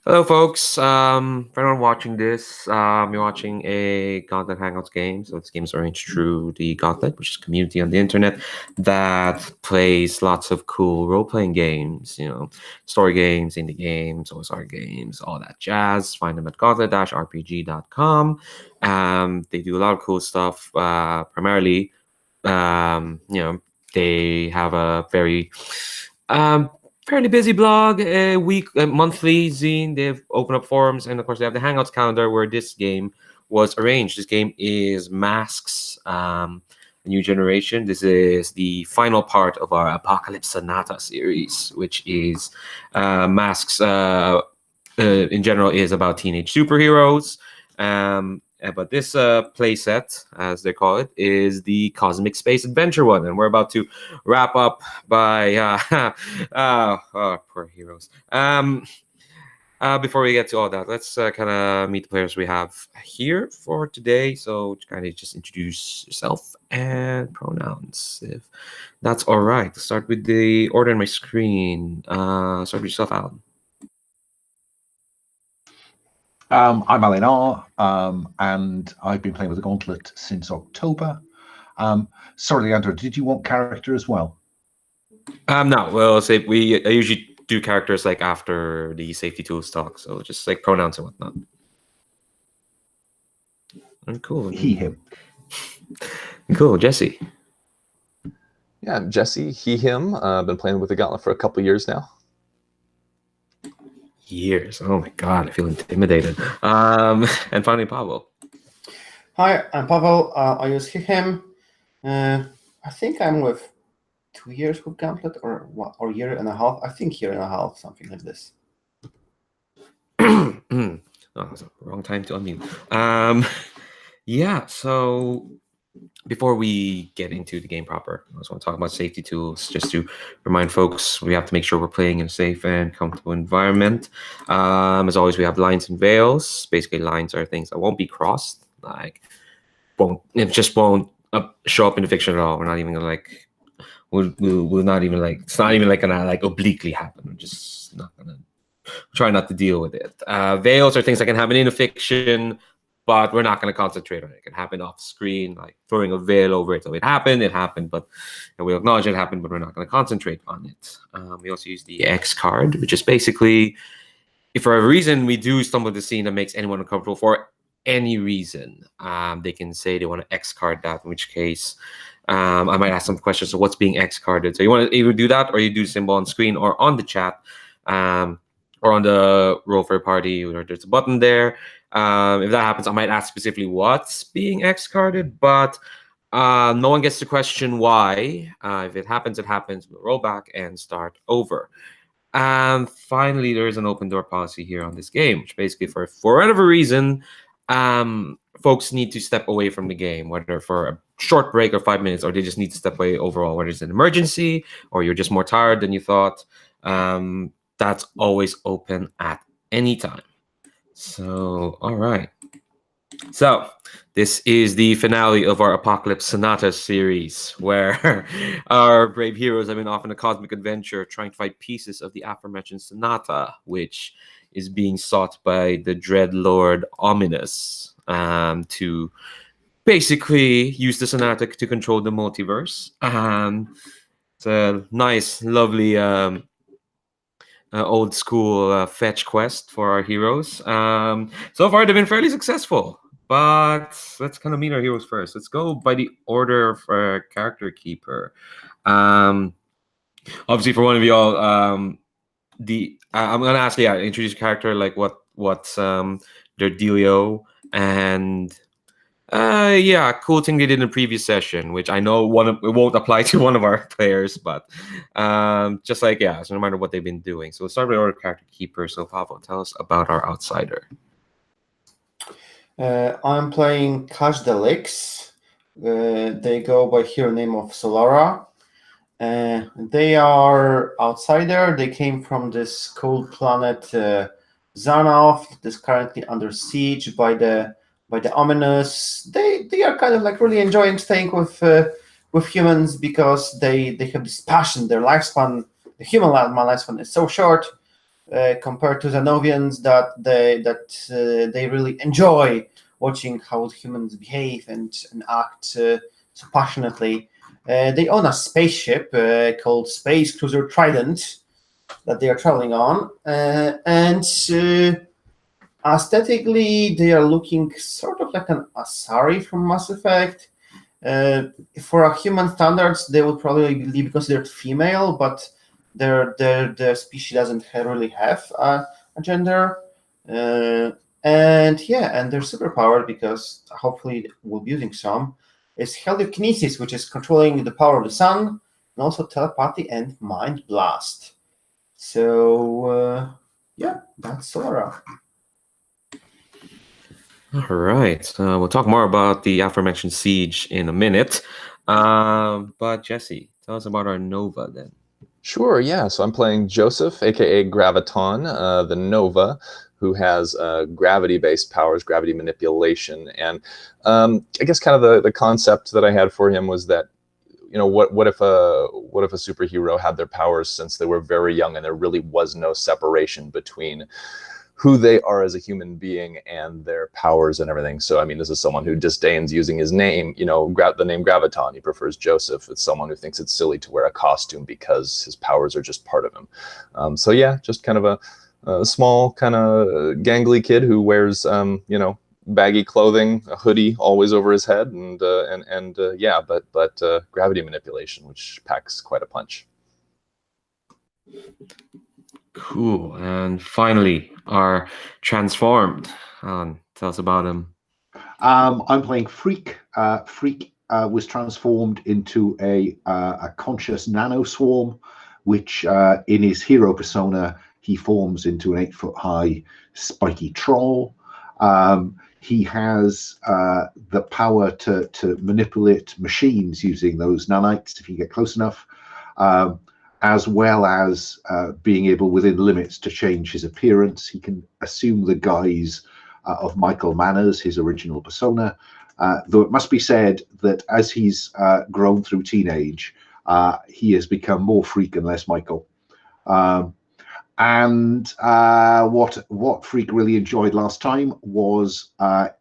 Hello, folks. For anyone watching this, you're watching a Gauntlet Hangouts game. So this game is arranged through the Gauntlet, which is a community on the internet that plays lots of cool role-playing games. Story games, indie games, OSR games, all that jazz. Find them at gauntlet-rpg.com. They do a lot of cool stuff. Primarily, they have a very fairly busy blog, monthly zine. They've opened up forums, and of course, they have the Hangouts calendar where this game was arranged. This game is Masks, a new generation. This is the final part of our Apocalypse Sonata series, which is Masks. In general, is about teenage superheroes. But this playset, as they call it, is the Cosmic Space Adventure one, and we're about to wrap up by poor heroes. Before we get to all that, let's kind of meet the players we have here for today. So kind of just introduce yourself and pronouns, if that's all right. Let's start with the order on my screen. Start with yourself, Alan. I'm Alan R, and I've been playing with the Gauntlet since October. Sorry, Leandro, did you want character as well? No. Well, say I usually do characters like after the safety tools talk, so just like pronouns and whatnot. Cool. He, him. Cool, Jesse. Yeah, I'm Jesse, he, him. I've been playing with the Gauntlet for a couple years now. Years. Oh my god, I feel intimidated. And finally, Pavel. Hi, I'm Pavel. I use he, him. I think I'm with 2 years with Gauntlet, or year and a half. I think year and a half, something like this. Oh, that's the wrong time to unmute. Yeah, so before we get into the game proper, I just want to talk about safety tools, just to remind folks we have to make sure we're playing in a safe and comfortable environment. As always, we have lines and veils. Basically, lines are things that won't be crossed, it just won't show up in the fiction at all. We're not even gonna we'll not even it's not even gonna obliquely happen. We're just not gonna try not to deal with it. Veils are things that can happen in a fiction, but we're not going to concentrate on it. It can happen off screen, like throwing a veil over it. So it happened, but we'll acknowledge it happened, but we're not going to concentrate on it. We also use the X card, which is basically, if for a reason we do stumble the scene that makes anyone uncomfortable for any reason, they can say they want to X card that, in which case I might ask some questions. So what's being X carded? So you want to either do that, or you do the symbol on screen or on the chat, or on the roll for a party, where there's a button there. If that happens, I might ask specifically what's being X carded, but no one gets to question why. If it happens, it happens. We'll roll back and start over. And finally, there is an open door policy here on this game, which basically, for whatever reason, folks need to step away from the game, whether for a short break or 5 minutes, or they just need to step away overall, whether it's an emergency or you're just more tired than you thought. That's always open at any time. So, all right. So, this is the finale of our Apocalypse Sonata series, where our brave heroes have been off on a cosmic adventure trying to find pieces of the aforementioned Sonata, which is being sought by the Dread Lord Ominus to basically use the Sonata to control the multiverse. It's a nice, lovely old school fetch quest for our heroes. So far, they've been fairly successful, but let's kind of meet our heroes first. Let's go by the order of character keeper. Obviously, for one of y'all, I'm gonna ask, introduce your character, like what's their dealio, and cool thing they did in the previous session, which I know it won't apply to one of our players, but just so a reminder of what they've been doing. So we'll start with our character keeper. So Pavel, tell us about our outsider. I'm playing Kashdelix. They go by hero name of Solara. They are outsider. They came from this cold planet Xanov, that's currently under siege by the Ominus. They are kind of really enjoying staying with humans because they have this passion. Their lifespan, the human lifespan, is so short, compared to Xanovians that they really enjoy watching how humans behave and act so passionately. They own a spaceship called Space Cruiser Trident that they are traveling on, and aesthetically they are looking sort of like an Asari from Mass Effect. For a human standards, they would probably be because they're female, but their species doesn't really have a gender. And they're superpowered because hopefully we'll be using some. Is heliokinesis, which is controlling the power of the sun, and also telepathy and mind blast. So that's Solara. All right. We'll talk more about the aforementioned siege in a minute. But Jesse, tell us about our Nova then. Sure, yeah. So I'm playing Joseph, aka Graviton, the Nova, who has gravity-based powers, gravity manipulation. And I guess kind of the concept that I had for him was that, you know, what if a superhero had their powers since they were very young and there really was no separation between who they are as a human being and their powers and everything. So, I mean, this is someone who disdains using his name, you know, the name Graviton. He prefers Joseph. It's someone who thinks it's silly to wear a costume because his powers are just part of him. So yeah, just kind of a small kind of gangly kid who wears, you know, baggy clothing, a hoodie always over his head, and gravity manipulation, which packs quite a punch. Cool. And finally, our transformed. Alan, tell us about him. I'm playing Freak. Freak was transformed into a conscious nano swarm, which in his hero persona, he forms into an 8-foot-high spiky troll. He has the power to manipulate machines using those nanites if you get close enough. As well as being able within limits to change his appearance. He can assume the guise of Michael Manners, his original persona, though it must be said that as he's grown through teenage, he has become more Freak and less Michael. And what Freak really enjoyed last time was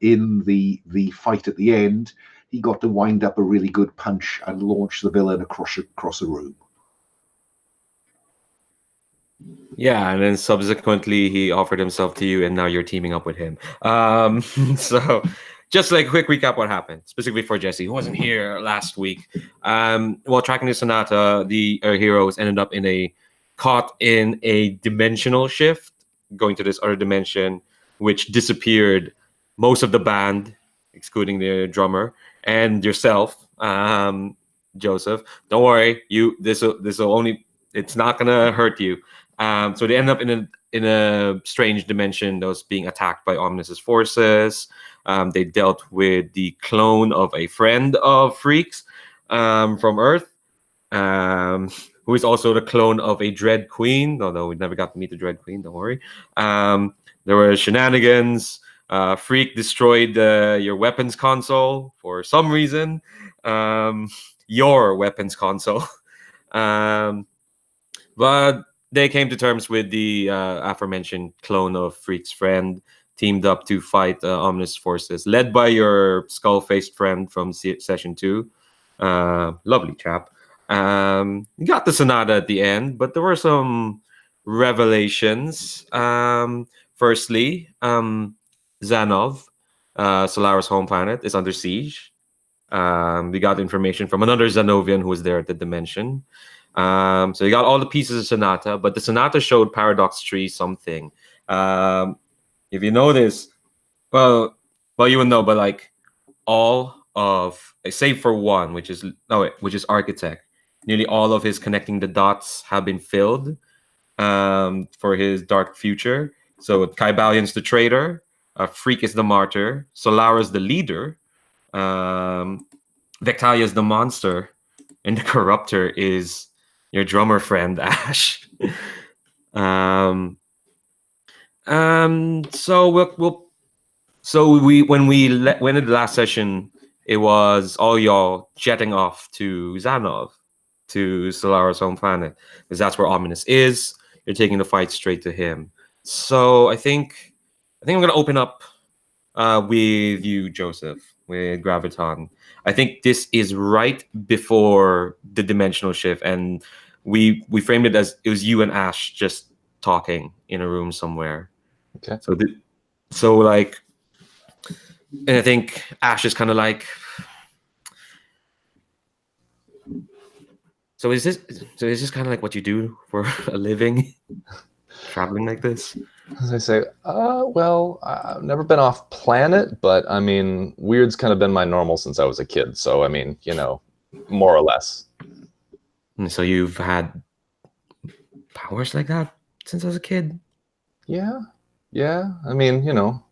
in the fight at the end, he got to wind up a really good punch and launch the villain across a room. Yeah, and then subsequently he offered himself to you, and now you're teaming up with him. So just like a quick recap what happened, specifically for Jesse, who wasn't here last week. While tracking the Sonata, our heroes ended up caught in a dimensional shift, going to this other dimension, which disappeared most of the band, excluding the drummer, and yourself, Joseph. Don't worry, this will only, it's not gonna hurt you. So they end up in a strange dimension that was being attacked by Ominus's forces. They dealt with the clone of a friend of Freak's from Earth, who is also the clone of a Dread Queen, although we never got to meet the Dread Queen, don't worry. There were shenanigans. Freak destroyed your weapons console for some reason. Your weapons console. But they came to terms with the aforementioned clone of Freak's friend, teamed up to fight Ominous forces, led by your skull-faced friend from Session 2. Lovely chap. You got the Sonata at the end, but there were some revelations. Firstly, Xanov, Solara's home planet, is under siege. We got information from another Xanovian who was there at the dimension. So you got all the pieces of Sonata, but the Sonata showed Paradox Tree something. If you know this, well, you would know, but like all of, save for one, which is Architect, nearly all of his connecting the dots have been filled for his dark future. So Kybalian's the traitor, Freak is the martyr, Solara's the leader, Vectalia's the monster, and the Corruptor is your drummer friend Ash. So when we went in the last session, it was all y'all jetting off to Xanov, to Solara's home planet, because that's where Ominus is. you're taking the fight straight to him. So I think I'm gonna open up with you, Joseph, with Graviton. I think this is right before the dimensional shift, and we framed it as it was you and Ash just talking in a room somewhere. Okay. So like, and I think Ash is kind of like. So is this kind of like what you do for a living, traveling like this? As I say, well, I've never been off planet, but I mean, weird's kind of been my normal since I was a kid. So I mean, you know, more or less. And so you've had powers like that since I was a kid? Yeah, yeah. I mean, you know,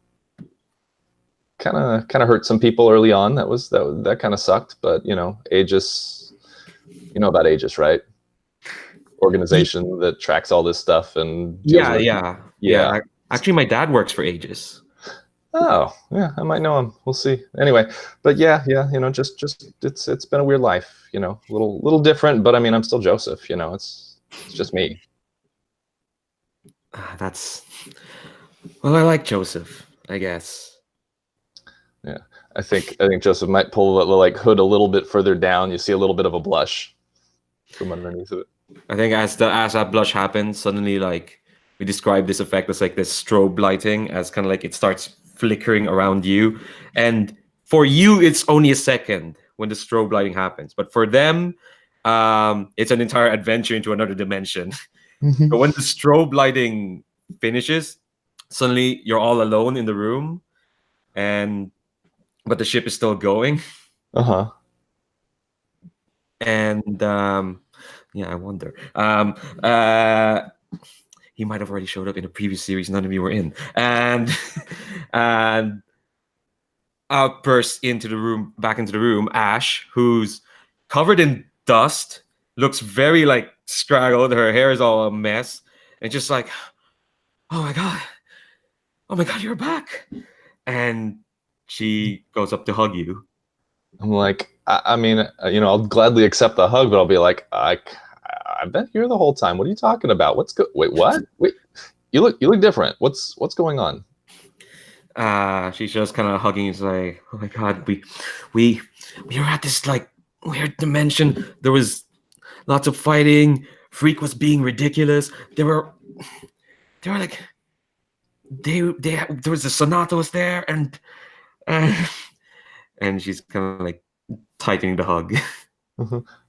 kind of hurt some people early on. That kind of sucked. But you know, Aegis, you know about Aegis, right? Organization that tracks all this stuff and deals with it. Yeah. Actually, my dad works for Aegis. Oh, yeah, I might know him. We'll see. Anyway, but yeah, you know, just it's been a weird life, you know, little different, but I mean, I'm still Joseph, you know, it's just me. Well, I like Joseph, I guess. Yeah, I think Joseph might pull the like hood a little bit further down. You see a little bit of a blush from underneath of it. I think as that blush happens, suddenly like we describe this effect as like this strobe lighting, as kind of like it starts flickering around you, and for you it's only a second when the strobe lighting happens, but for them, it's an entire adventure into another dimension. But when the strobe lighting finishes, suddenly you're all alone in the room, but the ship is still going. Uh-huh. And yeah, I wonder. He might have already showed up in a previous series none of you were in, and out bursts back into the room, Ash, who's covered in dust, looks very like scraggled. Her hair is all a mess, and just like, oh my god, you're back. And she goes up to hug you. I'm like, I mean, you know, I'll gladly accept the hug, but I'll be like, I've been here the whole time. What are you talking about? Wait, what? Wait, you look different. What's going on? She's just kind of hugging. It's like, oh my god, we were at this like weird dimension. There was lots of fighting. Freak was being ridiculous. There were like there was the Sonata was there, and she's kind of like tightening the hug.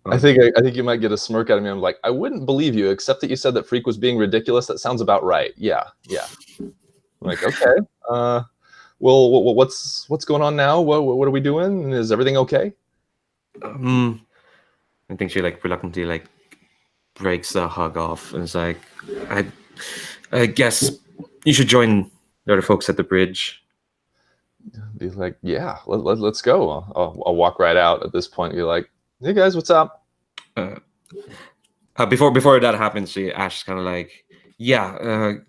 I think you might get a smirk out of me. I'm like, I wouldn't believe you, except that you said that Freak was being ridiculous. That sounds about right. Yeah. I'm like, okay. Well, what's going on now? What are we doing? Is everything okay? I think she like reluctantly like breaks the hug off and is like, I guess you should join the other folks at the bridge. Be like, yeah, let's go. I'll walk right out at this point. Be like, hey guys, what's up? Before that happens, Ash is kind of like, yeah,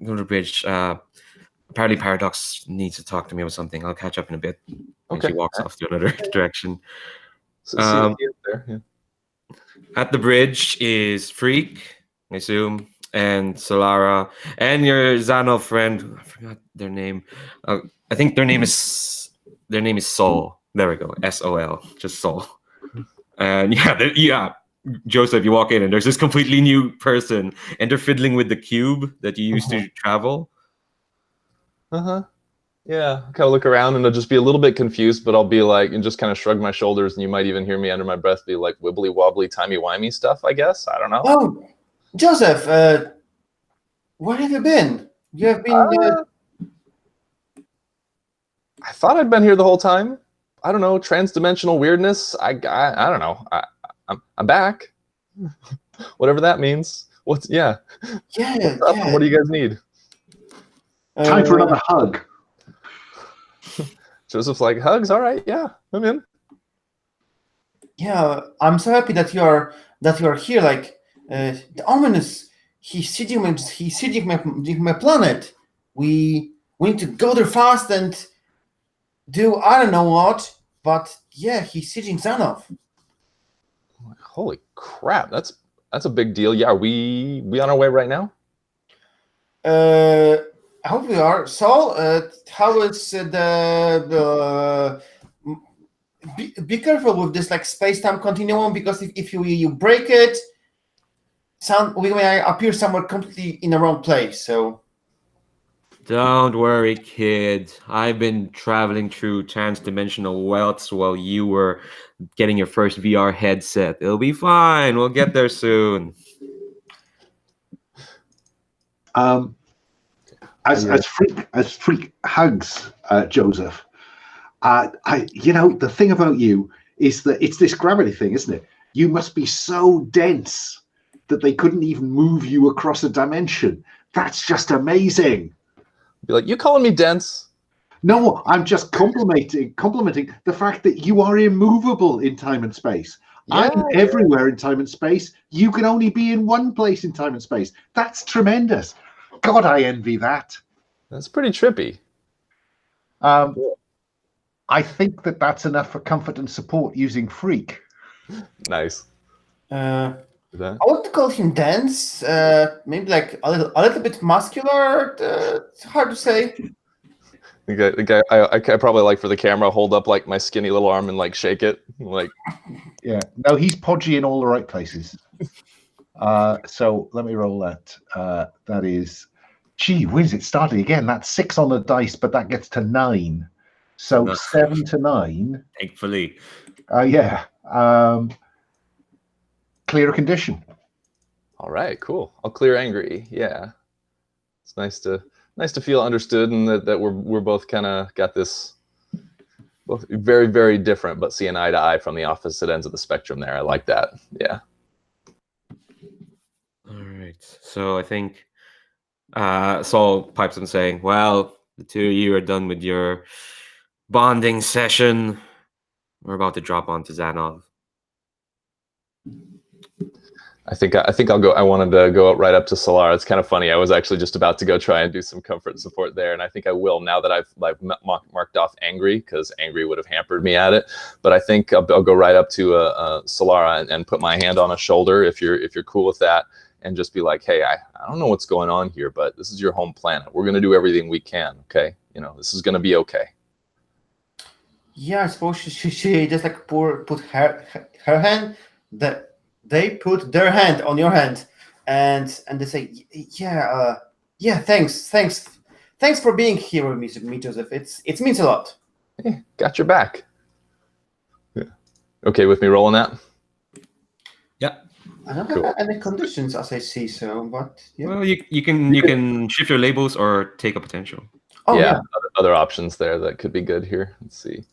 go to the bridge. Apparently Paradox needs to talk to me about something. I'll catch up in a bit. Okay. And she walks off to another direction. So see you there. Yeah. At the bridge is Freak, I assume, and Solara, and your Xanov friend. I forgot their name. I think their name is Sol. There we go. SOL. Just Sol. And yeah, Joseph, you walk in and there's this completely new person, and they're fiddling with the cube that you used to travel. Yeah, kind of look around and I'll just be a little bit confused, but I'll be like, and just kind of shrug my shoulders, and you might even hear me under my breath be like, wibbly wobbly, timey wimey stuff, I guess. I don't know. Oh, Joseph, where have you been? You have been. I thought I'd been here the whole time. I don't know, transdimensional weirdness. I don't know. I'm back. Whatever that means. Yeah. What do you guys need? Time for another hug. Joseph's like, hugs, all right, yeah, I'm in. Yeah, I'm so happy that you are here. Like the Ominus, he's sitting my planet. We need to go there fast and do I don't know what, but yeah, he's sitting Xanov. Holy crap, that's a big deal. Yeah, we on our way right now? I hope we are. So, how is the be careful with this like space-time continuum, because if you break it, we may appear somewhere completely in the wrong place. So Don't worry, kid. I've been traveling through trans-dimensional welts while you were getting your first VR headset. It'll be fine. We'll get there soon. As Freak hugs Joseph, the thing about you is that it's this gravity thing, isn't it? You must be so dense that they couldn't even move you across a dimension. That's just amazing. Be like, you calling me dense? No, I'm just complimenting the fact that you are immovable in time and space. Yeah, I'm everywhere in time and space. You can only be in one place in time and space. That's tremendous. God, I envy that. That's pretty trippy. I think that's enough for comfort and support using Freak. Nice. I want to call him dense. Maybe like a little bit muscular. It's hard to say. The guy I probably like for the camera, hold up like my skinny little arm and like shake it. Like, yeah. No, he's podgy in all the right places. So let me roll that. That is, gee whiz, it's starting again. That's 6 on the dice, but that gets to 9. So No. 7 to 9. Thankfully. Yeah. Clear a condition. all right, cool. I'll clear angry. Yeah, it's nice to feel understood, and that we're both kind of got this, both very, very different, but seeing eye to eye from the opposite ends of the spectrum there. I like that. Yeah. All right. So I think Saul pipes in saying, well, the two of you are done with your bonding session. We're about to drop onto Xanov. I think I'll go. I wanted to go right up to Solara. It's kind of funny. I was actually just about to go try and do some comfort support there, and I think I will now that I've marked off angry, because angry would have hampered me at it. But I think I'll go right up to Solara and put my hand on a shoulder if you're cool with that, and just be like, hey, I don't know what's going on here, but this is your home planet. We're gonna do everything we can. Okay, this is gonna be okay. Yeah, I suppose she just like put her hand that. They put their hand on your hand, and they say, "Yeah, thanks for being here with me, Joseph. It means a lot." Hey, got your back. Yeah. Okay with me rolling that? Yeah. I don't have any conditions as I see, so but yeah. Well, you can shift your labels or take a potential. Oh yeah. Other options there that could be good here. Let's see.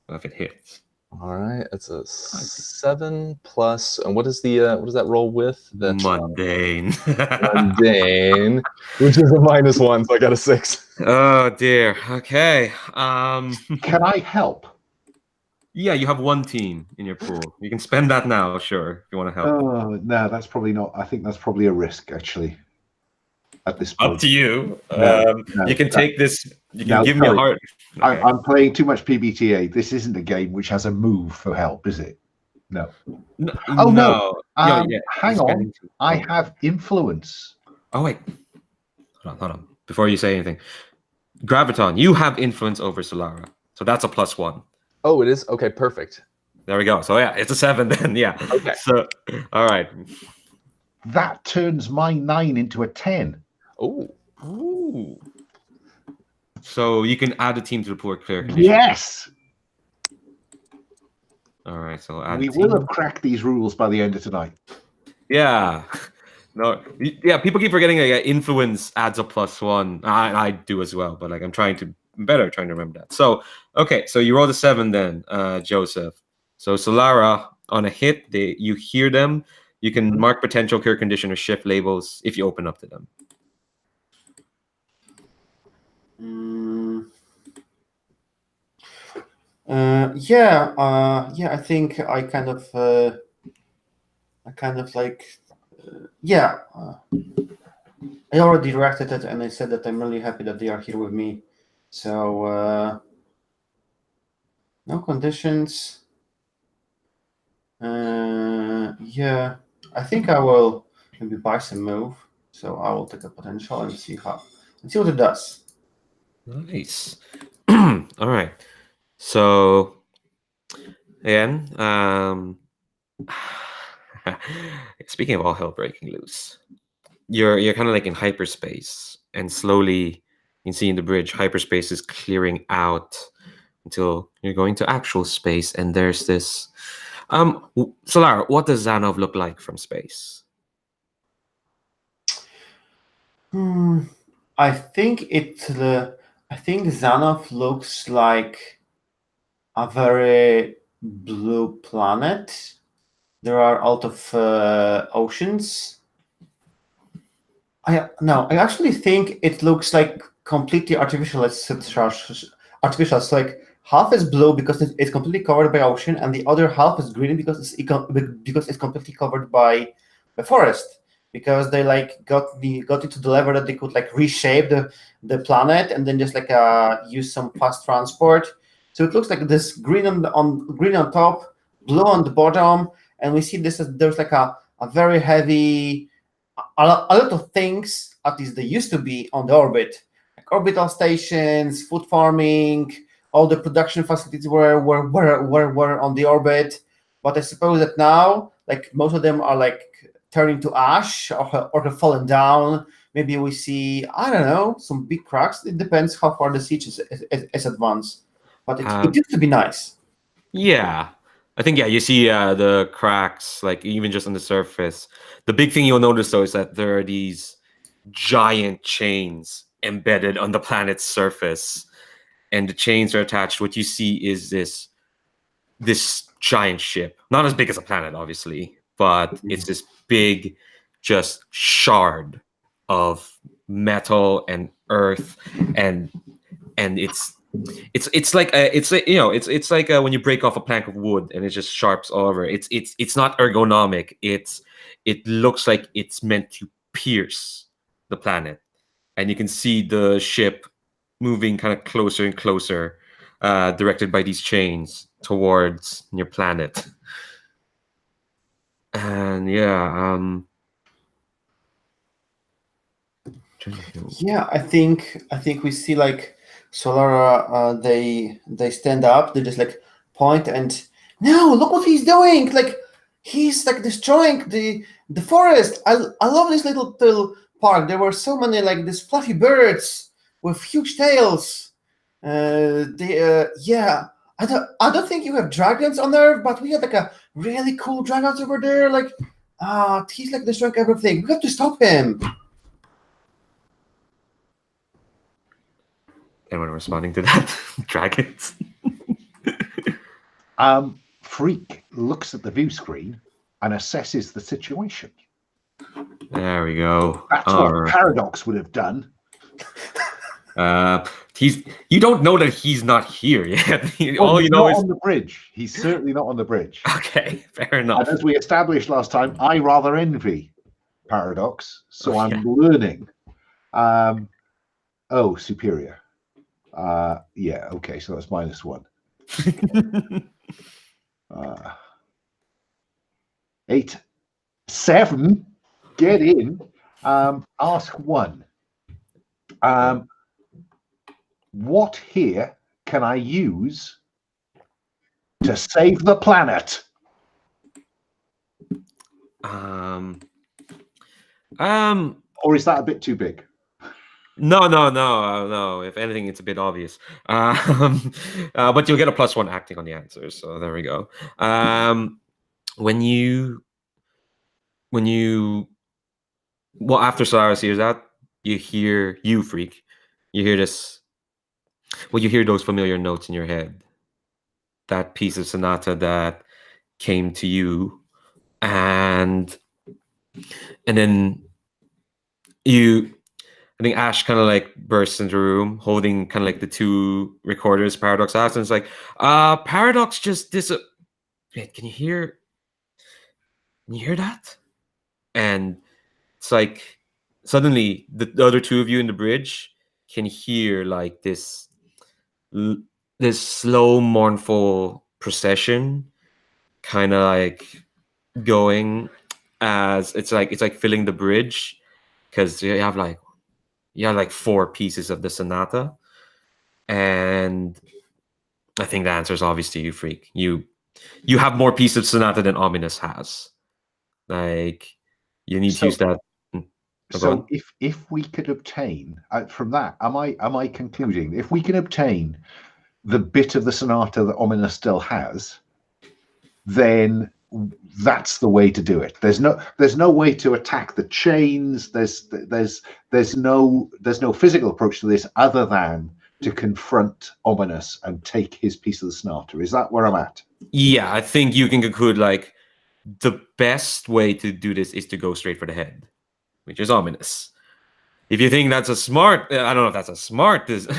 Well, if it hits. All right, it's a 7 plus, and what is that roll with? That mundane. Mundane, which is a -1, so I got a 6. Oh dear. Okay. Can I help? Yeah, you have one team in your pool. You can spend that now, sure, if you want to help. Oh no, that's probably not. I think that's probably a risk, actually. At this point, Up to you. No, you can take this. You can give me a heart. Okay. I'm playing too much PBTA. This isn't a game which has a move for help, is it? No. Oh no. Yeah, hang on. I have influence. Oh wait. Hold on. Before you say anything, Graviton, you have influence over Solara, so that's a +1. Oh, it is? Okay, perfect. There we go. So yeah, it's a 7 then. Yeah. Okay. So all right. That turns my 9 into a 10. Oh. Ooh. So you can add a team to the pool clear condition. Yes. All right. So add we will have cracked these rules by the end of tonight. Yeah. No. Yeah. People keep forgetting influence adds a +1. I do as well, but like I'm trying to remember that. So okay. So you rolled a 7 then, Joseph. So Solara, on a hit, you hear them. You can mark potential clear condition or shift labels if you open up to them. I think I kind of I already reacted it, and I said that I'm really happy that they are here with me. So no conditions. I think I will maybe buy some move. So I will take a potential and see what it does. Nice. All right. So again, speaking of all hell breaking loose, you're kind of like in hyperspace, and slowly you can see in the bridge hyperspace is clearing out until you're going to actual space, and there's this. Solara, what does Xanov look like from space? I think Xanov looks like a very blue planet. There are a lot of oceans. I actually think it looks like completely artificial. Artificial. It's like half is blue because it's completely covered by ocean, and the other half is green because it's completely covered by the forest. Because they like got into the level that they could like reshape the planet and then just like use some fast transport. So it looks like this green on top, blue on the bottom, and we see this as there's like a very heavy a lot of things, at least they used to be on the orbit, like orbital stations, food farming, all the production facilities were on the orbit. But I suppose that now, like most of them are like turning to ash or have fallen down. Maybe we see, I don't know, some big cracks. It depends how far the siege is advanced. But it used to be nice. Yeah. I think, yeah, you see the cracks, like even just on the surface. The big thing you'll notice, though, is that there are these giant chains embedded on the planet's surface. And the chains are attached. What you see is this giant ship. Not as big as a planet, obviously, but it's this big, just shard of metal and earth, and it's like it's like when you break off a plank of wood and it just sharps all over. It's not ergonomic. It looks like it's meant to pierce the planet, and you can see the ship moving kind of closer and closer, directed by these chains towards your planet. And yeah, yeah, I think we see like Solara. They stand up. They just like point and no, look what he's doing. Like he's like destroying the forest. I love this little park. There were so many like these fluffy birds with huge tails. Yeah. I don't think you have dragons on there, but we have like a really cool dragons over there. Like, he's like destroying everything. We have to stop him. anyone responding to that? Dragons. Freak looks at the view screen and assesses the situation. There we go. That's what Paradox would have done. You don't know that he's not here yet. All you know is on the bridge. He's certainly not on the bridge. Okay, fair enough. And as we established last time, I rather envy Paradox, so I'm learning. Oh, superior. Yeah, okay, so that's -1. 8, 7. Get in. Ask 1. What here can I use to save the planet? Or is that a bit too big? No. If anything, it's a bit obvious. But you'll get a +1 acting on the answers. So there we go. Well, after Solara hears that, you freak. You hear this. Well, you hear those familiar notes in your head. That piece of Sonata that came to you, and then I think Ash kind of like bursts into the room, holding kind of like the 2 recorders Paradox has, and it's like, Paradox just Wait, can you hear that? And it's like suddenly the other 2 of you in the bridge can hear like this slow, mournful procession, kind of like going as it's like filling the bridge, because you have like 4 pieces of the sonata, and I think the answer is obvious to you, Freak. You have more pieces of sonata than Ominus has. Like, you need to use that. So if we could obtain from that, am I concluding if we can obtain the bit of the sonata that Ominus still has, then that's the way to do it. There's no way to attack the chains. There's no physical approach to this other than to confront Ominus and take his piece of the sonata. Is that where I'm at? Yeah, I think you can conclude like the best way to do this is to go straight for the head, which is Ominus. If you think that's a smart, I don't know if that's a smart direction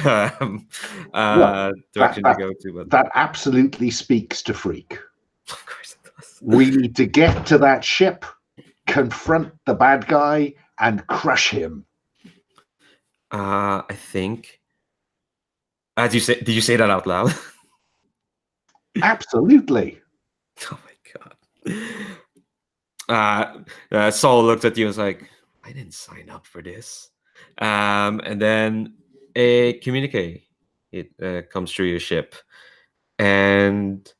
to go to, but that absolutely speaks to Freak. of course it does. We need to get to that ship, confront the bad guy, and crush him. I think, as you say, did you say that out loud? Absolutely. Oh my god. Saul looked at you and was like, I didn't sign up for this. And then a communique comes through your ship, and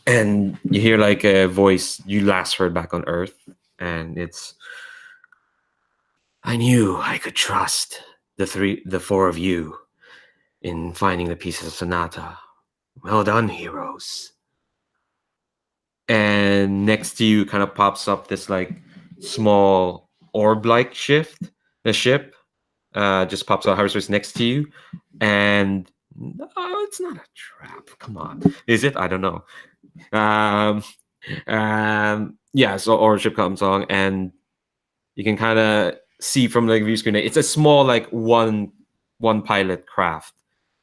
you hear like a voice you last heard back on Earth, and it's, I knew I could trust the 4 of you in finding the pieces of Sonata. Well done, heroes. And next to you kind of pops up this like small orb-like ship. Just pops out hyperspace next to you, and it's not a trap. Come on, is it? I don't know. Yeah. So orb ship comes along, and you can kind of see from the view screen. It's a small like one pilot craft,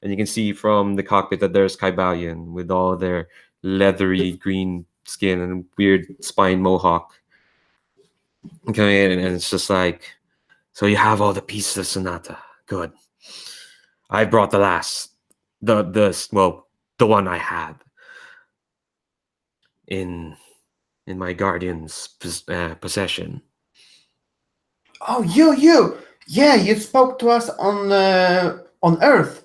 and you can see from the cockpit that there's Kybalion with all their leathery green skin and weird spine mohawk coming in, and it's just like, so you have all the pieces of Sonata. Good. I brought the last, the one I had in my guardian's possession. Oh, you! Yeah, you spoke to us on Earth.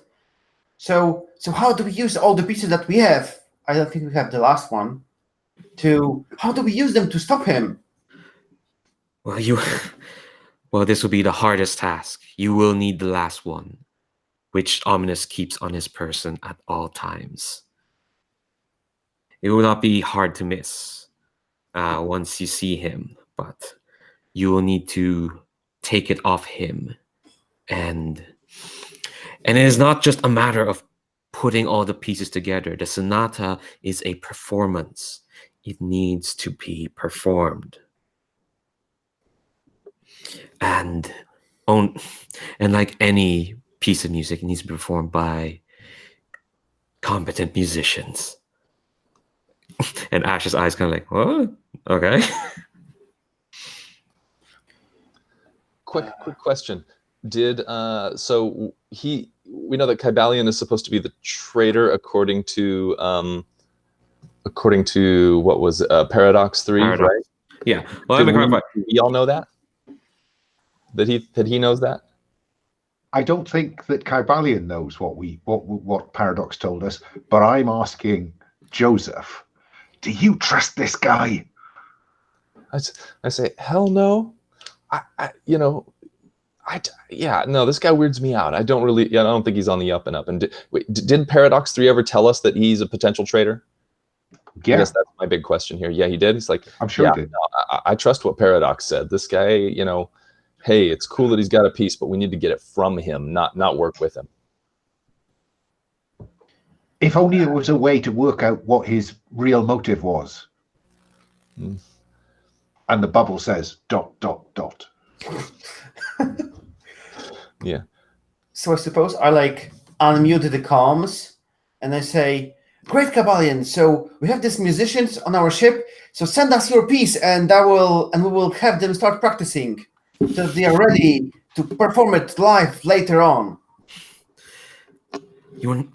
So how do we use all the pieces that we have? I don't think we have the last one. How do we use them to stop him? Well, this will be the hardest task. You will need the last one, which Ominus keeps on his person at all times. It will not be hard to miss once you see him, but you will need to take it off him. And it is not just a matter of putting all the pieces together. The sonata is a performance. It needs to be performed. And like any piece of music, it needs to be performed by competent musicians. And Ash's eyes kind of like, what? Okay. Quick question. We know that Kybalion is supposed to be the traitor according to what was Paradox 3, Paradox. right? Yeah. Well, we all know that he knows that. I don't think that Kybalion knows what Paradox told us, but I'm asking Joseph, do you trust this guy? I say, hell no. This guy weirds me out. I don't think he's on the up and up. And did Paradox 3 ever tell us that he's a potential traitor? Yeah. I guess that's my big question here. Yeah, he did. He's like, I'm sure he did. No, I trust what Paradox said. This guy, hey, it's cool that he's got a piece, but we need to get it from him, not work with him. If only there was a way to work out what his real motive was. And the bubble says ... Yeah. So I suppose I unmute the comms and I say, great Kybalion, so we have these musicians on our ship, so send us your piece and we will have them start practicing so they are ready to perform it live later on. You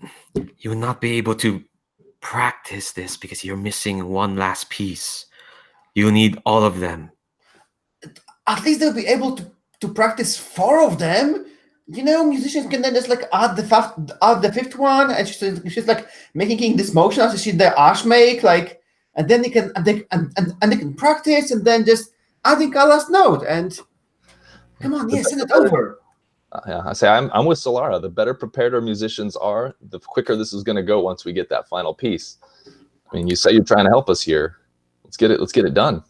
will not be able to practice this because you're missing one last piece. You need all of them. at least they'll be able to practice 4 of them. You know, musicians can then just like add the fifth one, and she's like making this motion as she the ash make, like, and then they can practice, and then just adding a last note, and come on, yeah, send it over. Yeah, I say I'm with Solara. The better prepared our musicians are, the quicker this is going to go once we get that final piece. I mean, you say you're trying to help us here. Let's get it done.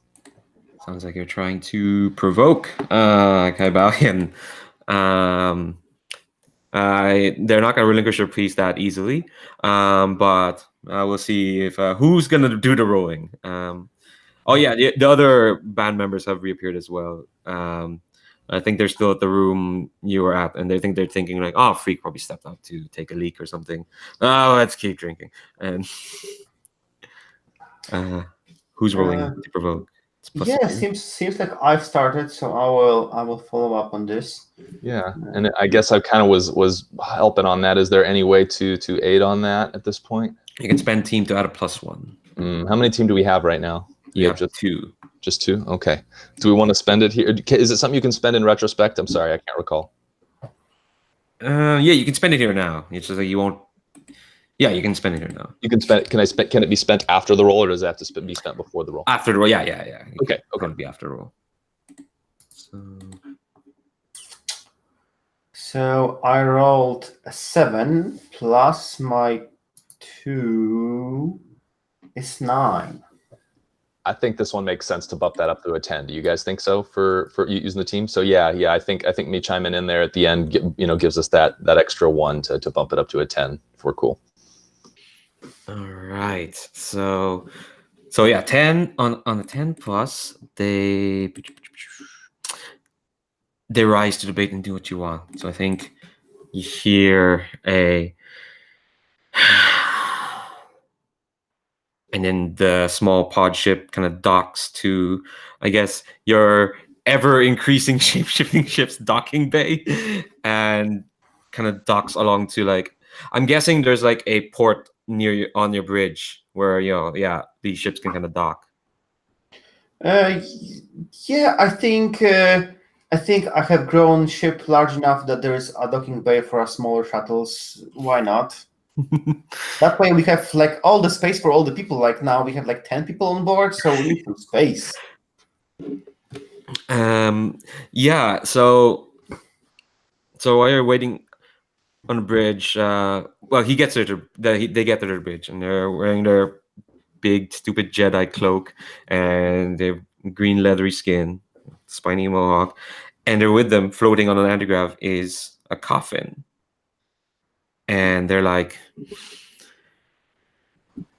Sounds like you're trying to provoke Kaibalian. They're not going to relinquish their piece that easily, but we'll see if who's going to do the rolling. Oh yeah, the other band members have reappeared as well. I think they're still at the room you were at, and they're thinking like, oh, Freak probably stepped out to take a leak or something. Oh, let's keep drinking. And who's rolling to provoke? Yeah, seems like I've started, so I will follow up on this. Yeah, and I guess I kind of was helping on that. Is there any way to aid on that at this point? You can spend team to add a +1. How many team do we have right now? You have just 2. Just 2? Okay. Do we want to spend it here? Is it something you can spend in retrospect? I'm sorry, I can't recall. Yeah, you can spend it here now. It's just like you won't. Yeah, you can spend it here now. You can spend. Can it be spent after the roll, or does it have to be spent before the roll? After the roll, yeah. Okay. It'll be after the roll. So I rolled a 7 plus my 2 is 9. I think this one makes sense to bump that up to a 10. Do you guys think so for using the team? So yeah, I think me chiming in there at the end, gives us that extra 1 to bump it up to a 10 if we're cool. All right. So yeah, 10 on the 10 plus, they rise to the bait and do what you want. So I think you hear a and then the small pod ship kind of docks to, I guess, your ever-increasing shape-shifting ship's docking bay, and kind of docks along to, like, I'm guessing there's like a port on your bridge where these ships can kind of dock. Yeah, I think I have grown ship large enough that there is a docking bay for our smaller shuttles. Why not? That way we have like all the space for all the people. Like now we have like 10 people on board, so we need some space. Yeah. So while you're waiting on the bridge, he gets there. They get to the bridge, and they're wearing their big stupid Jedi cloak and their green leathery skin, spiny mohawk, and they're with them floating on an antigrav is a coffin. And they're like,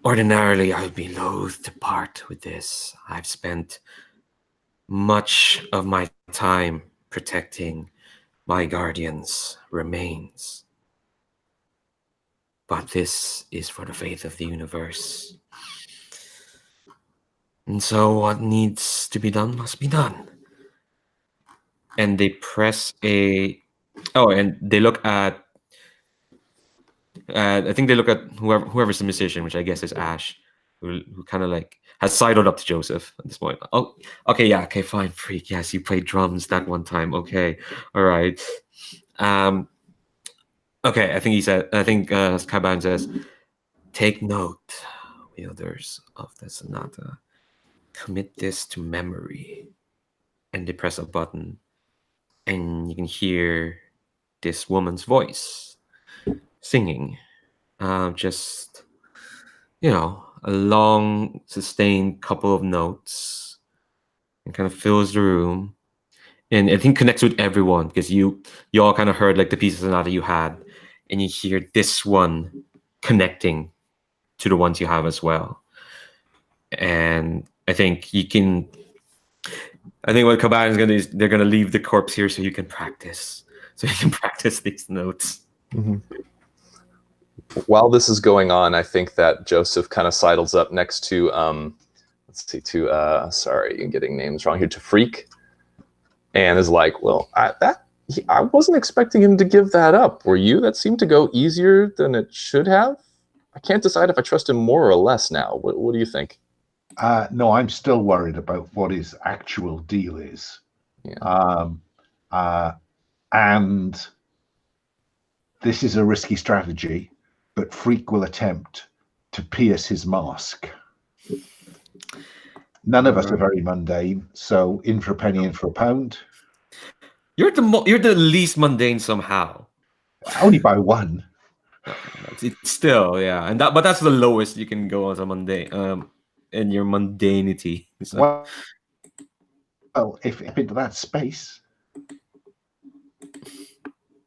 ordinarily, I'd be loath to part with this. I've spent much of my time protecting my guardian's remains. But this is for the faith of the universe. And so what needs to be done must be done. And they press and they look at, I think they look at whoever's the musician, which I guess is Ash, who kind of like has sidled up to Joseph at this point. Oh, okay, yeah, okay, fine, Freak. Yes, you played drums that one time. Okay, all right. Okay, I think Kaiban says, take note, wielders of the Sonata. Commit this to memory. And they press a button, and you can hear this woman's voice singing, just a long sustained couple of notes, and kind of fills the room, and I think connects with everyone because you all kind of heard like the pieces of Sonata you had, and you hear this one connecting to the ones you have as well. And I think what Kaban is gonna do is they're gonna leave the corpse here so you can practice these notes. Mm-hmm. While this is going on, I think that Joseph kind of sidles up next to, sorry, I'm getting names wrong here, to Freak, and is like, well, I wasn't expecting him to give that up. Were you? That seemed to go easier than it should have. I can't decide if I trust him more or less now. What do you think? No, I'm still worried about what his actual deal is. Yeah. And this is a risky strategy, but Freak will attempt to pierce his mask. None of us are very mundane, so in for a penny, in for a pound. You're the least mundane somehow. Only by one. It's still, yeah, but that's the lowest you can go as a mundane, in your mundanity. So. Well, if into that space.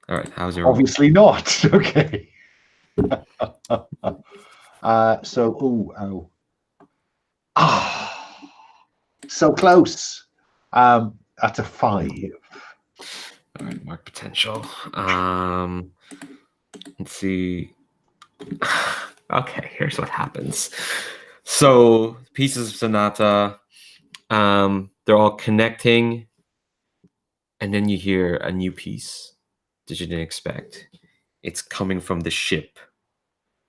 All right, how's your roll? Obviously not. Okay. So close. That's a 5. All right, mark potential. Let's see. Okay, here's what happens. So pieces of Sonata, they're all connecting, and then you hear a new piece that you didn't expect. It's coming from the ship.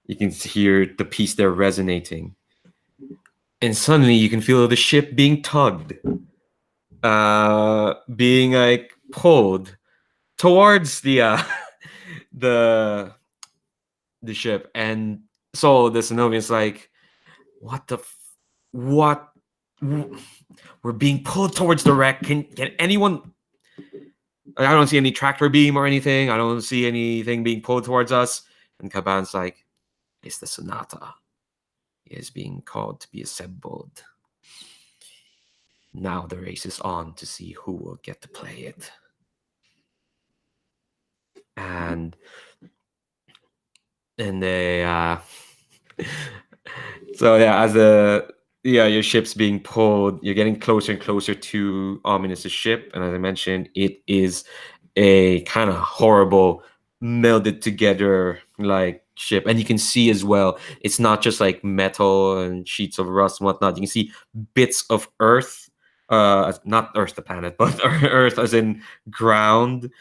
You can hear the piece there resonating, and suddenly you can feel the ship being tugged, being like pulled towards the the ship. And so the Xanovian's like, what? We're being pulled towards the wreck. Can anyone? I don't see any tractor beam or anything. I don't see anything being pulled towards us. And Kaban's like, it's the Sonata. It is being called to be assembled. Now the race is on to see who will get to play it. And they so yeah, as your ship's being pulled, you're getting closer and closer to Ominus' ship. And as I mentioned, it is a kind of horrible, melded together like ship. And you can see as well, it's not just like metal and sheets of rust and whatnot. You can see bits of earth, not Earth the planet, but Earth as in ground,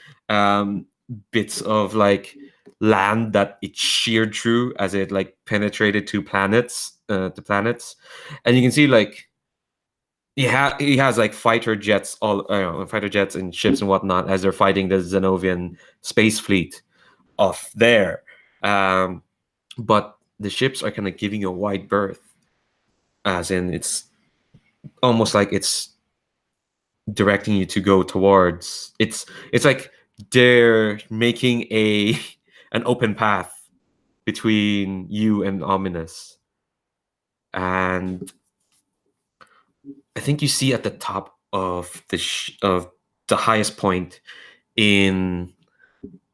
bits of like land that it sheared through as it like penetrated to planets, and you can see like he has like fighter jets, fighter jets and ships and whatnot as they're fighting the Xanovian space fleet off there. But the ships are kind of giving you a wide berth, as in it's almost like it's directing you to go towards. It's like they're making an open path between you and Ominus. And I think you see at the top of the highest point in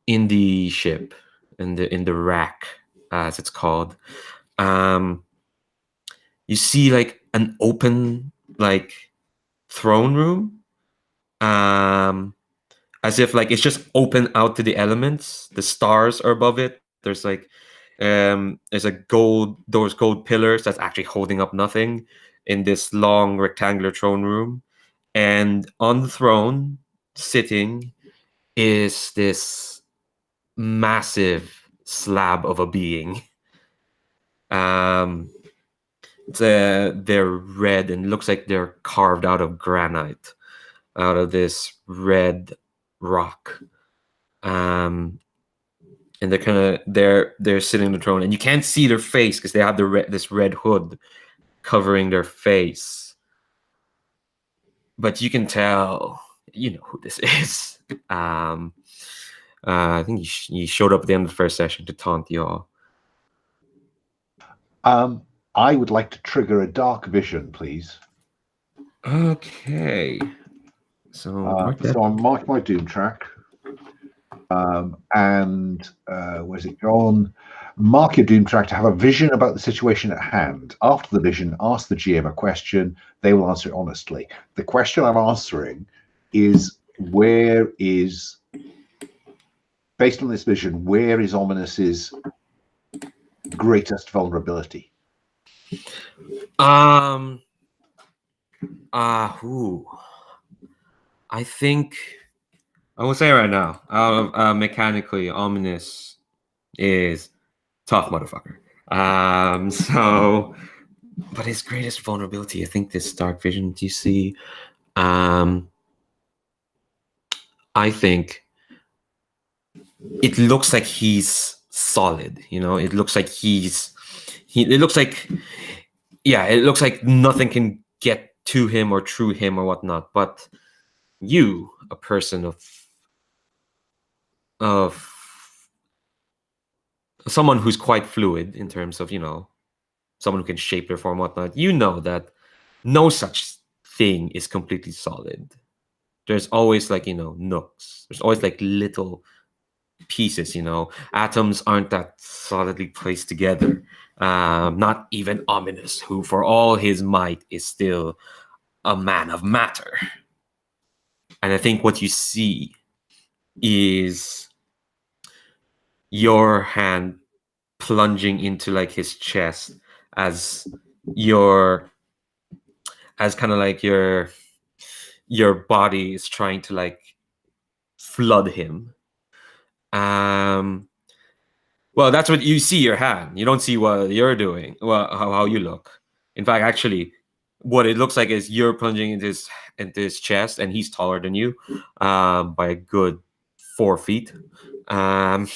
the ship, in the rack, as it's called, you see like an open like throne room, as if like it's just open out to the elements. The stars are above it. There's like there's those gold pillars that's actually holding up nothing in this long rectangular throne room. And on the throne, sitting, is this massive slab of a being. They're red and looks like they're carved out of granite, out of this red rock. And they're sitting on the throne, and you can't see their face because they have this red hood covering their face. But you can tell, you know who this is. I think he showed up at the end of the first session to taunt you all. I would like to trigger a dark vision, please. Okay. So I'll mark my doom track. Where's it gone? Mark your doom track to have a vision about the situation at hand. After the vision, ask the GM a question. They will answer it honestly. The question I'm answering is, based on this vision, where is Ominus's greatest vulnerability? I think I will say right now, mechanically, Ominus is tough motherfucker. But his greatest vulnerability, I think, this dark vision you see, I think it looks like he's solid. It looks like it looks like, yeah, it looks like nothing can get to him or through him or whatnot. But you, a person of someone who's quite fluid in terms of, someone who can shape their form, whatnot, that no such thing is completely solid. There's always like, nooks. There's always like little pieces, atoms aren't that solidly placed together. Not even Ominus, who for all his might is still a man of matter. And I think what you see is your hand plunging into like his chest as kind of like your body is trying to like flood him. Well, that's what you see, your hand. You don't see what you're doing, well, how you look. In fact, actually, what it looks like is you're plunging into his chest, and he's taller than you by a good 4 feet. But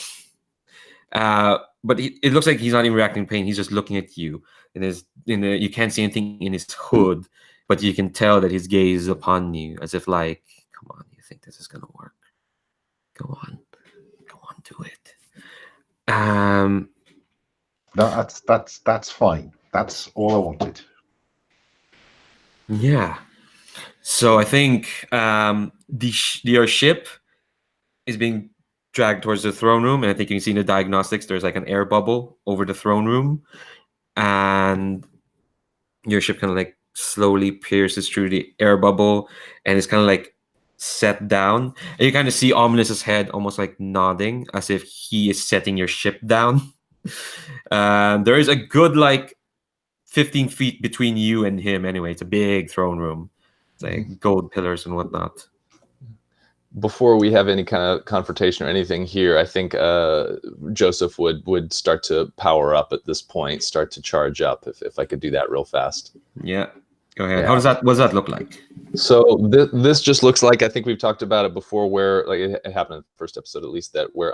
it looks like he's not even reacting to pain. He's just looking at you. You can't see anything in his hood, but you can tell that his gaze is upon you, as if like, come on, you think this is gonna work? Go on, do it. No, that's fine. That's all I wanted. Yeah. So I think your ship is being dragged towards the throne room, and I think you can see in the diagnostics there's like an air bubble over the throne room, and your ship kind of like slowly pierces through the air bubble, and it's kind of like set down, and you kind of see Ominous's head almost like nodding as if he is setting your ship down. There is a good like 15 feet between you and him anyway. It's a big throne room. It's like gold pillars and whatnot. Before we have any kind of confrontation or anything here, I think Joseph would start to power up at this point, start to charge up, if I could do that real fast. Yeah, go ahead. Yeah. What does that look like? So this just looks like, I think we've talked about it before, where like it happened in the first episode at least, that where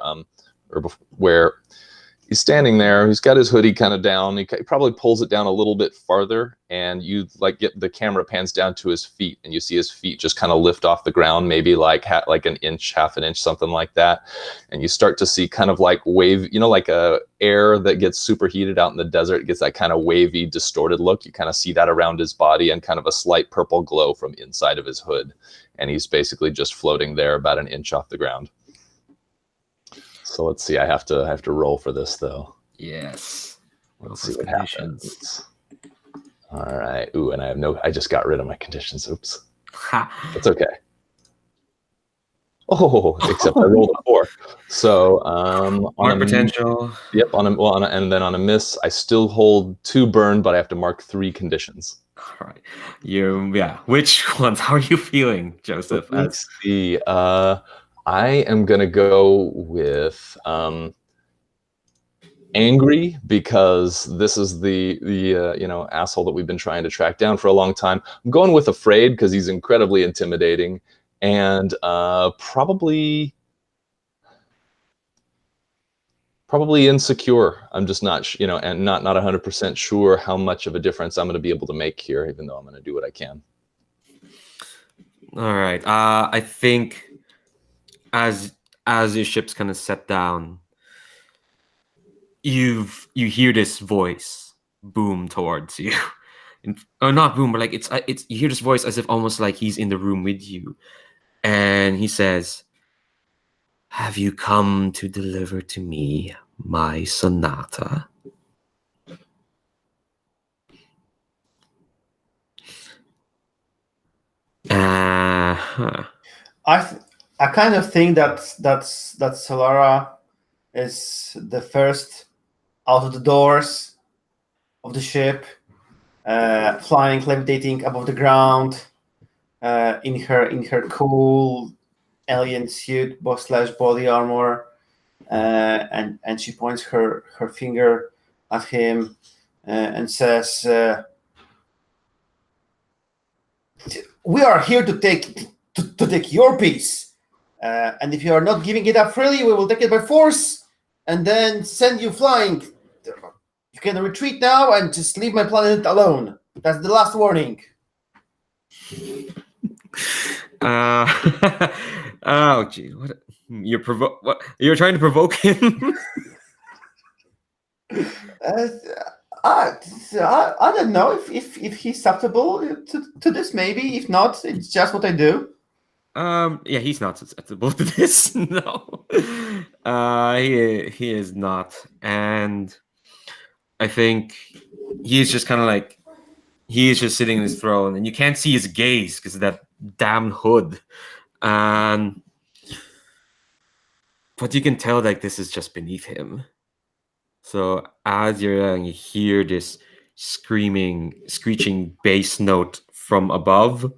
he's standing there, he's got his hoodie kind of down, he probably pulls it down a little bit farther, and you like get the camera pans down to his feet, and you see his feet just kind of lift off the ground, maybe like an inch, half an inch, something like that, and you start to see kind of like wave, like a air that gets superheated out in the desert, it gets that kind of wavy, distorted look. You kind of see that around his body, and kind of a slight purple glow from inside of his hood, and he's basically just floating there about an inch off the ground. So let's see. I have to roll for this though. Yes. Let's see what happens. All right. Ooh, and I just got rid of my conditions. Oops. It's okay. Oh, except I rolled a 4. So on a potential. Yep. And then on a miss, I still hold 2 burn, but I have to mark 3 conditions. All right. Yeah. Which ones? How are you feeling, Joseph? Let's see. I am gonna go with angry, because this is the asshole that we've been trying to track down for a long time. I'm going with afraid because he's incredibly intimidating, and probably insecure. I'm just not and not 100% sure how much of a difference I'm going to be able to make here, even though I'm going to do what I can. All right. I think as your ship's kind of set down, you hear this voice boom towards you, or not boom, but like it's you hear this voice as if almost like he's in the room with you, and he says, "Have you come to deliver to me my Sonata?" I kind of think that Solara is the first out of the doors of the ship, flying, levitating above the ground, in her cool alien suit, / body armor, and she points her finger at him and says, "We are here to take your piece. And if you are not giving it up freely, we will take it by force and then send you flying. You can retreat now and just leave my planet alone. That's the last warning. Oh, gee, what? What? You're trying to provoke him? I don't know if he's susceptible to this. Maybe if not, it's just what I do. Yeah, he's not susceptible to this. No, he is not, and I think he's just kind of like he is just sitting in his throne, and you can't see his gaze because of that damn hood, and but you can tell like this is just beneath him. So as you're young, you hear this screeching bass note from above,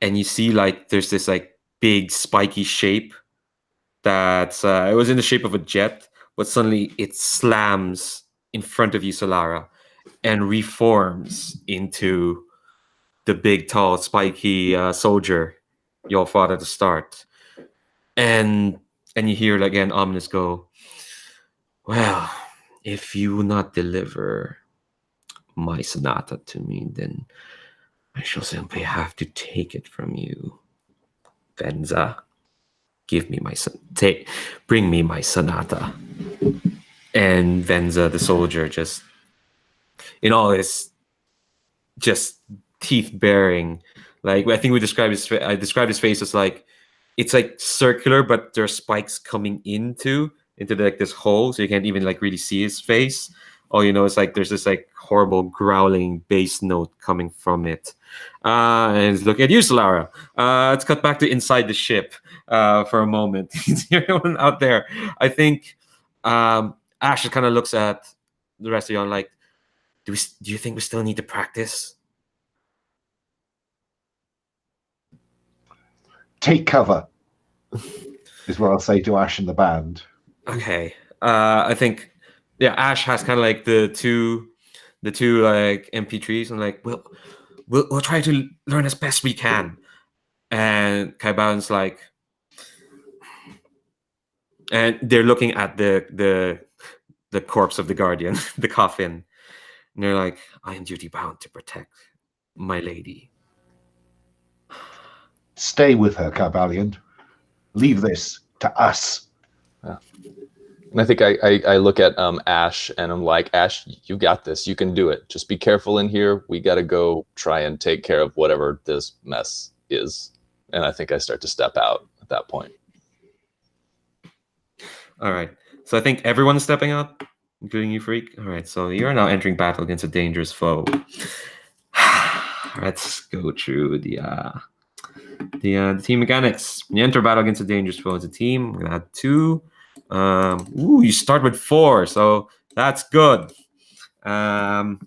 and you see like there's this like big spiky shape that's it was in the shape of a jet, but suddenly it slams in front of you, Solara, and reforms into the big, tall, spiky soldier you all fought at the start. And you hear again Ominus go, well, if you will not deliver my Sonata to me, then I shall simply have to take it from you. Venza, give me my bring me my Sonata. And Venza, the soldier, just in all his just teeth baring, like I think I described his face as like it's like circular, but there are spikes coming into like this hole, so you can't even like really see his face. All you know is like there's this like horrible growling bass note coming from it. And look at you, Solara. Let's cut back to inside the ship for a moment. Everyone out there, I think Ash just kind of looks at the rest of you and like, do you think we still need to practice? Take cover, is what I'll say to Ash and the band. Okay. I think, yeah, Ash has kind of like the two like MP3s, and like we'll try to learn as best we can. And Kaiban's like, and they're looking at the corpse of the Guardian, the coffin, and they're like, I am duty bound to protect my lady. Stay with her, Carbalion. Leave this to us. Yeah. And I think I look at Ash and I'm like, Ash, you got this. You can do it. Just be careful in here. We got to go try and take care of whatever this mess is. And I think I start to step out at that point. All right. So I think everyone's stepping out, including you, Freak. All right. So you're now entering battle against a dangerous foe. Let's go through the team mechanics. When you enter battle against a dangerous foe as a team, we're gonna add 2. You start with 4, so that's good. Also,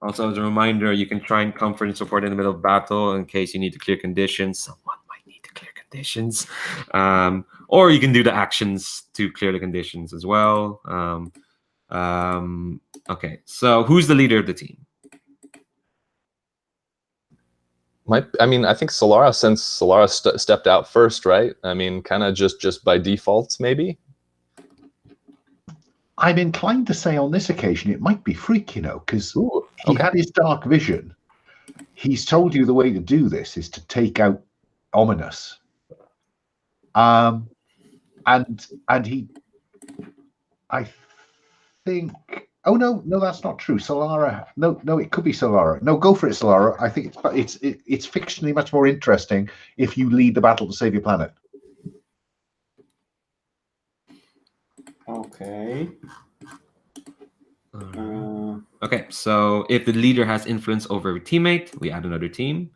as a reminder, you can try and comfort and support in the middle of battle in case you need to clear conditions. Someone might need to clear conditions. Or you can do the actions to clear the conditions as well. Okay, so who's the leader of the team? I mean, I think Solara, since Solara stepped out first, right? I mean, kind of just by default, maybe? I'm inclined to say on this occasion it might be Freak, you know, because he had his dark vision. He's told you the way to do this is to take out Ominus. And he, I think, oh no, that's not true. Solara, no, it could be Solara. No, go for it, Solara. I think it's fictionally much more interesting if you lead the battle to save your planet. Okay. Okay, so if the leader has influence over a teammate, we add another team.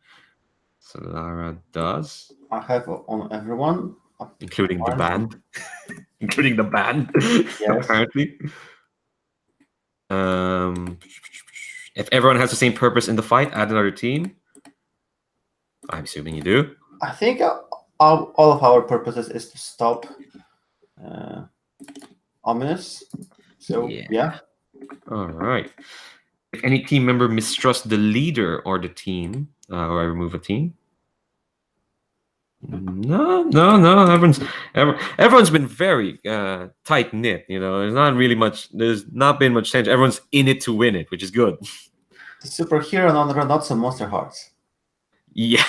Solara does. I have on everyone. Including the band. Including the band, yes. Apparently. If everyone has the same purpose in the fight, add another team. I'm assuming you do. I think all of our purposes is to stop Ominus. So, yeah. All right. If any team member mistrusts the leader or the team, or I remove a team. No. Everyone's been very tight knit. There's not really much. There's not been much change. Everyone's in it to win it, which is good. The superhero, not some Monster Hearts. Yeah,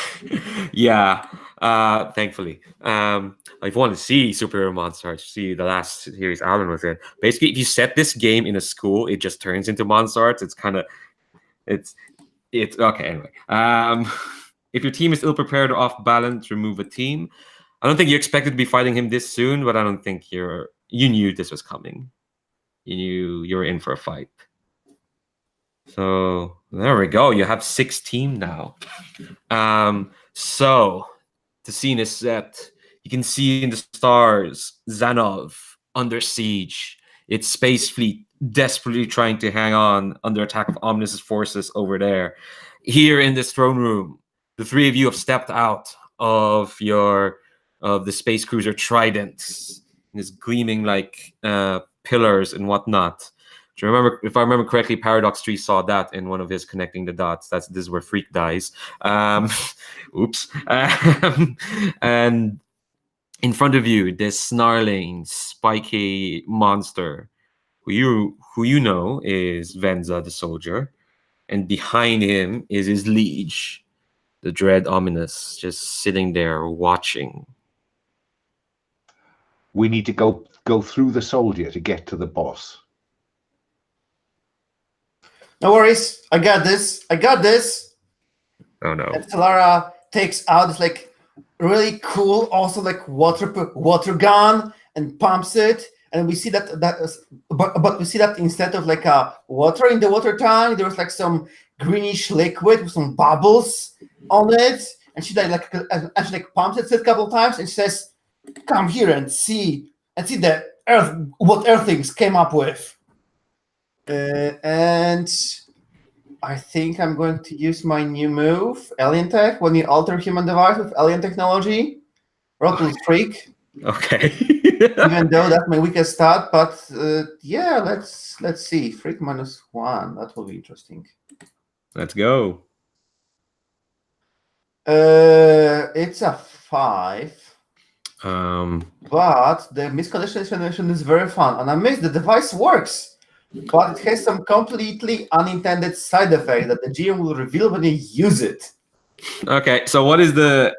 yeah. Thankfully, if you want to see superhero monsters, see the last series Alan was in. Basically, if you set this game in a school, it just turns into monster arts. It's okay. Anyway, if your team is ill prepared or off balance, remove a team. I don't think you expected to be fighting him this soon, but I don't think you knew this was coming. You knew you were in for a fight. So there we go. You have 6 team now. So the scene is set. You can see in the stars Xanov under siege. Its space fleet desperately trying to hang on under attack of Ominus' forces over there. Here in this throne room, the 3 of you have stepped out of the space cruiser Trident. It's gleaming like pillars and whatnot. If I remember correctly, Paradox 3 saw that in one of his connecting the dots. This is where Freak dies. Oops. And in front of you, this snarling, spiky monster, who you know is Venza the soldier, and behind him is his liege, the dread Ominus, just sitting there watching. We need to go through the soldier to get to the boss. No worries. I got this. Oh no. And Solara takes out this like really cool, also like water gun and pumps it. And we see but we see that instead of like water in the water tank, there was like some greenish liquid with some bubbles on it. And she pumps it a couple of times and she says, "Come here and see what Earthlings came up with." And I think I'm going to use my new move, Alien Tech, when you alter human device with alien technology. Roll to Freak. Okay. Even though that's my weakest stat, but yeah, let's see. Freak -1. That will be interesting. Let's go. It's a 5. But the miscondition is very fun, and I missed the device works. But it has some completely unintended side effect that the GM will reveal when you use it. Okay, so what is the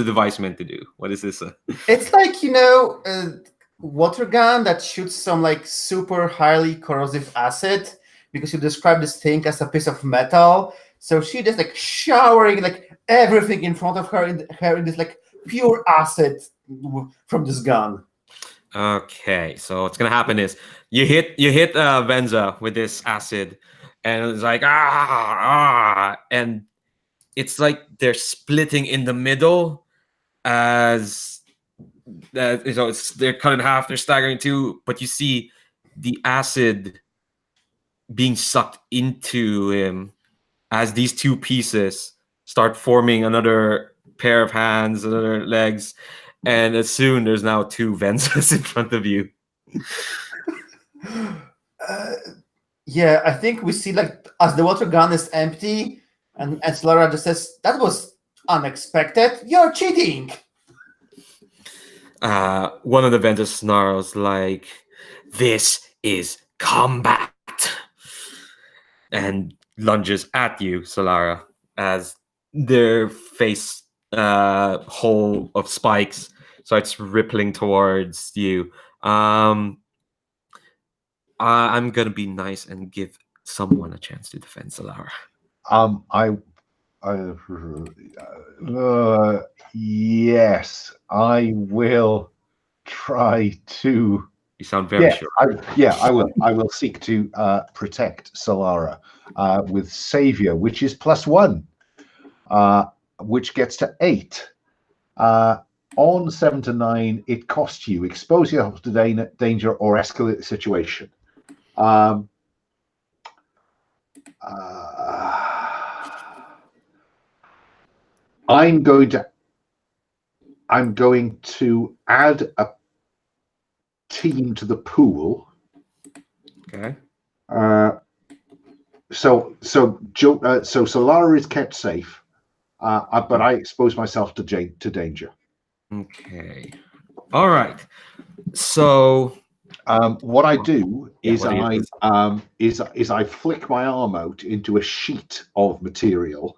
device meant to do? What is this? It's like a water gun that shoots some like super highly corrosive acid, because you describe this thing as a piece of metal. So she just like showering like everything in front of her in this like pure acid from this gun. Okay, so what's gonna happen is you hit Venza with this acid, and it's like and it's like they're splitting in the middle, as they're cut in half. They're staggering too, but you see the acid being sucked into him as these 2 pieces start forming another pair of hands, another legs. And as soon there's now 2 Venzas in front of you. Yeah, I think we see like as the water gun is empty, and Solara just says, "That was unexpected. You're cheating." One of the Venzas snarls like, "This is combat," and lunges at you, Solara, as their face hole of spikes starts rippling towards you. I'm gonna be nice and give someone a chance to defend Solara. Yes, I will try to. You sound very sure. I will. I will seek to protect Solara with Savior, which is +1, which gets to 8. On 7 to 9, it costs you. Expose yourself to danger or escalate the situation. I'm going to add a team to the pool. Okay. So Solara is kept safe, but I expose myself to danger. Okay. All right. So what I do Yeah, is what do you I flick my arm out into a sheet of material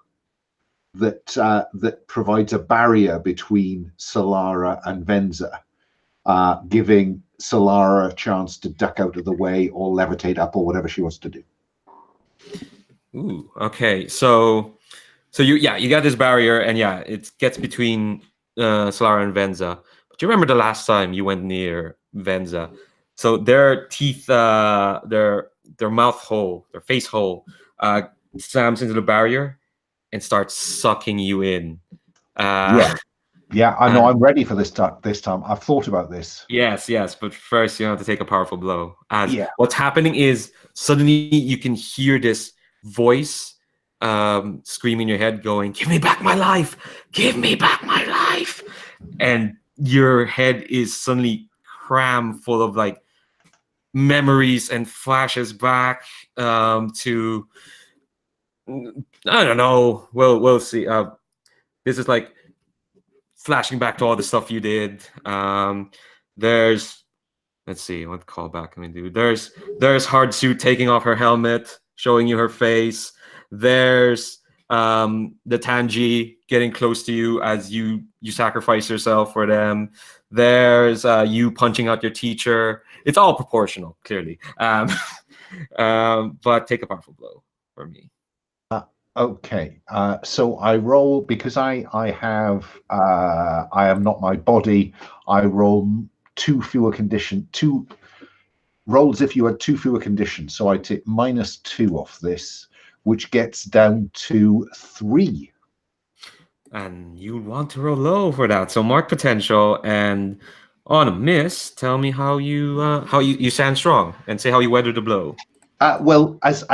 that that provides a barrier between Solara and Venza, giving Solara a chance to duck out of the way or levitate up or whatever she wants to do. Ooh, okay. So you got this barrier, and yeah, it gets between Solara and Venza. But you remember the last time you went near Venza? So their teeth, their mouth hole, their face hole, slams into the barrier and starts sucking you in. Yeah, I know. I'm ready for this time. This time, I've thought about this. Yes. But first, you have to take a powerful blow. As Yeah. what's happening is suddenly you can hear this voice screaming in your head, going, "Give me back my life! Give me back my life!" And your head is suddenly crammed full of like memories and flashes back to I don't know. We'll see. This is like flashing back to all the stuff you did. There's Let's see what callback can we do. There's Hardsuit taking off her helmet, showing you her face. There's the Tanji getting close to you as you sacrifice yourself for them. There's you punching out your teacher. It's all proportional, clearly. But take a powerful blow for me. Okay, so I roll because I am not my body. I roll two rolls if you had two fewer conditions. So I take -2 off this, which gets down to 3. And you want to roll low for that. So mark potential, and on a miss, tell me how you stand strong, and say how you weather the blow. Well, as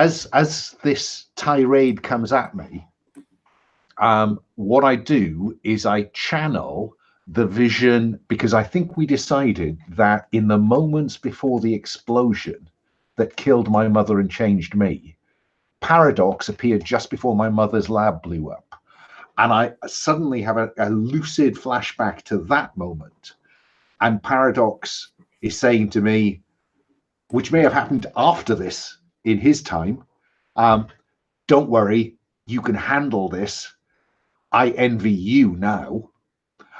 this tirade comes at me, what I do is I channel the vision, because I think we decided that in the moments before the explosion that killed my mother and changed me, Paradox appeared just before my mother's lab blew up. And I suddenly have a lucid flashback to that moment. And Paradox is saying to me, which may have happened after this in his time, don't worry, you can handle this. I envy you now.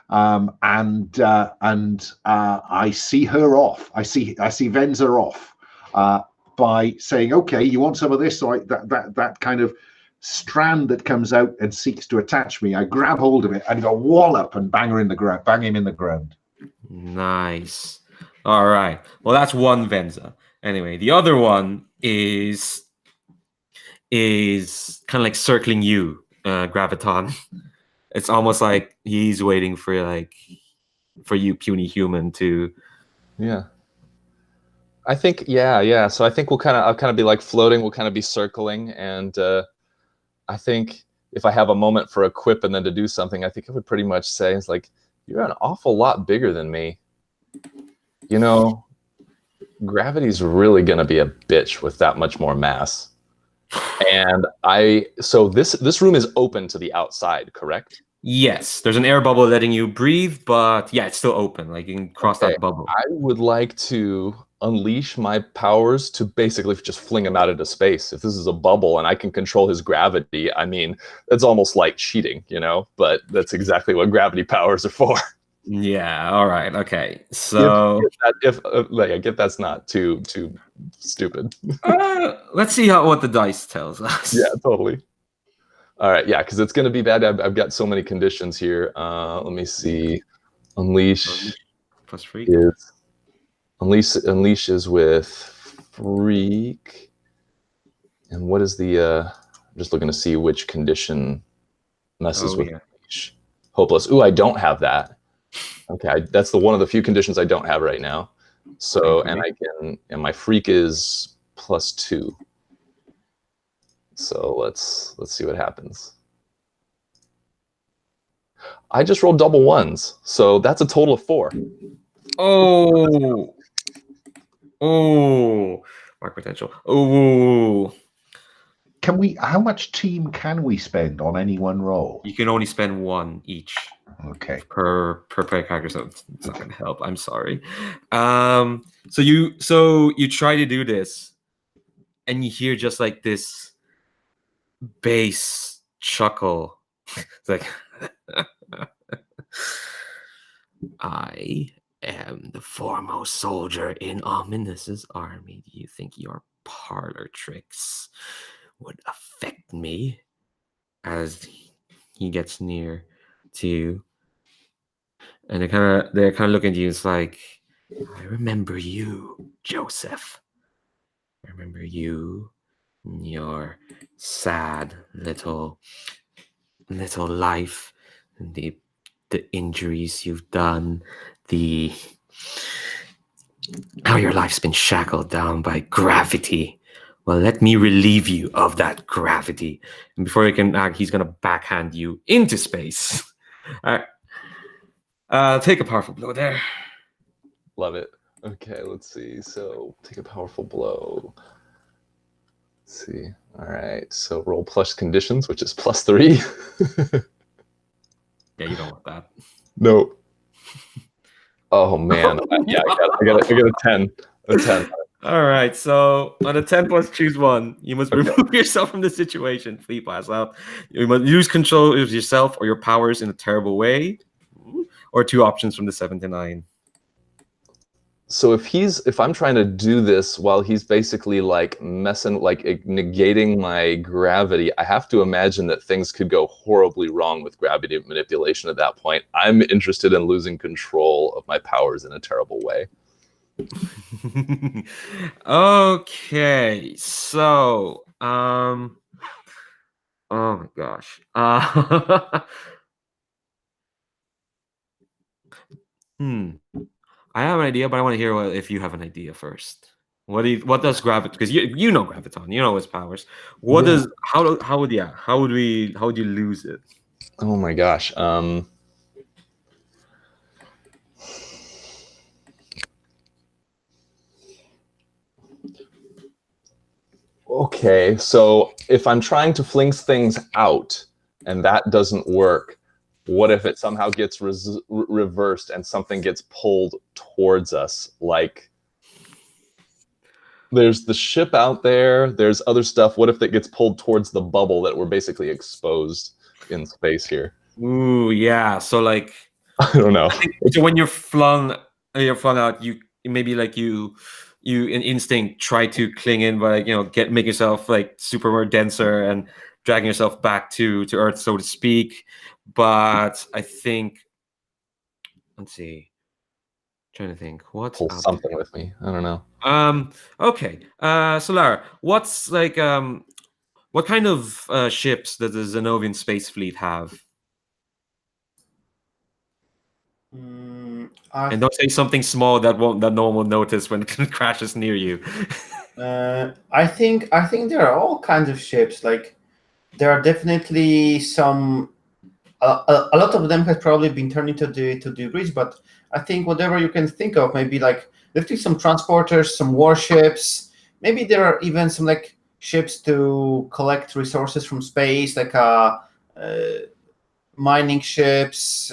And I see her off. I see Venza off by saying, "Okay, you want some of this?" So that kind of strand that comes out and seeks to attach me, I grab hold of it and go wallop and bang him in the ground. Nice. All right. Well, that's one Venza. Anyway, the other one is kind of like circling you, Graviton. It's almost like he's waiting for you, puny human, to. Yeah. I think yeah. So I think I'll kind of be like floating. We'll kind of be circling, and I think if I have a moment for a quip and then to do something, I think I would pretty much say, it's like, you're an awful lot bigger than me. You know, gravity's really gonna be a bitch with that much more mass. And so this room is open to the outside, correct? Yes, there's an air bubble letting you breathe, but yeah, it's still open. Like you can cross that bubble. I would like to unleash my powers to basically just fling him out into space. If this is a bubble and I can control his gravity, I mean, that's almost like cheating, you know? But that's exactly what gravity powers are for. Yeah. All right. Okay. So I get that's not too stupid. let's see what the dice tells us. Yeah, totally. All right, yeah, because it's going to be bad. I've got so many conditions here. Let me see. Unleash plus freak is unleashes with freak. And what is the? I'm just looking to see which condition messes with unleash. Hopeless. Ooh, I don't have that. Okay, that's one of the few conditions I don't have right now. So and my freak is +2. So let's see what happens. I just rolled double ones, so that's a total of 4. Oh, mark potential. Oh, can we? How much team can we spend on any one roll? You can only spend one each Okay. per player character, so it's not gonna help. I'm sorry. So you try to do this, and you hear just like this bass chuckle. It's like, I am the foremost soldier in Ominus's army. Do you think your parlor tricks would affect me? As he gets near to you, and they're kind of looking at you. It's like, I remember you, Joseph. I remember you, and your sad little life, and the injuries you've done, the how your life's been shackled down by gravity. Well, let me relieve you of that gravity. And before he can act, he's going to backhand you into space. All right. Take a powerful blow there. Love it. Okay, let's see. So take a powerful blow. Let's see. All right. So roll plus conditions, which is +3. Yeah, you don't want that. No. Oh man. Yeah, I got a 10. A 10. All right, so on a 10 plus, choose one. You must remove yourself from the situation. Flee, pass out. You must lose control of yourself or your powers in a terrible way, or 2 options from the 7 to 9. So if I'm trying to do this while he's basically like negating my gravity, I have to imagine that things could go horribly wrong with gravity manipulation at that point. I'm interested in losing control of my powers in a terrible way. Okay, so oh my gosh. I have an idea, but I want to hear if you have an idea first. What does Graviton, because you know Graviton, you know his powers. What does how would you lose it? Oh my gosh. Okay, so if I'm trying to fling things out and that doesn't work, what if it somehow gets reversed and something gets pulled towards us? Like, there's the ship out there, there's other stuff. What if that gets pulled towards the bubble that we're basically exposed in space here? Ooh, yeah. So like, I don't know. So when you're flung out, you maybe like you in instinct try to cling in, but like, make yourself like super more denser and dragging yourself back to Earth, so to speak. But I think, let's see, trying to think what's Pull out something there. with me. I don't know. Okay. Solara, what's like what kind of ships does the Xanovian space fleet have? And don't say something small that no one will notice when it crashes near you. I think there are all kinds of ships. Like, there are definitely some. A lot of them have probably been turned into the bridge, but I think whatever you can think of, maybe like lifting some transporters, some warships. Maybe there are even some like ships to collect resources from space, like mining ships.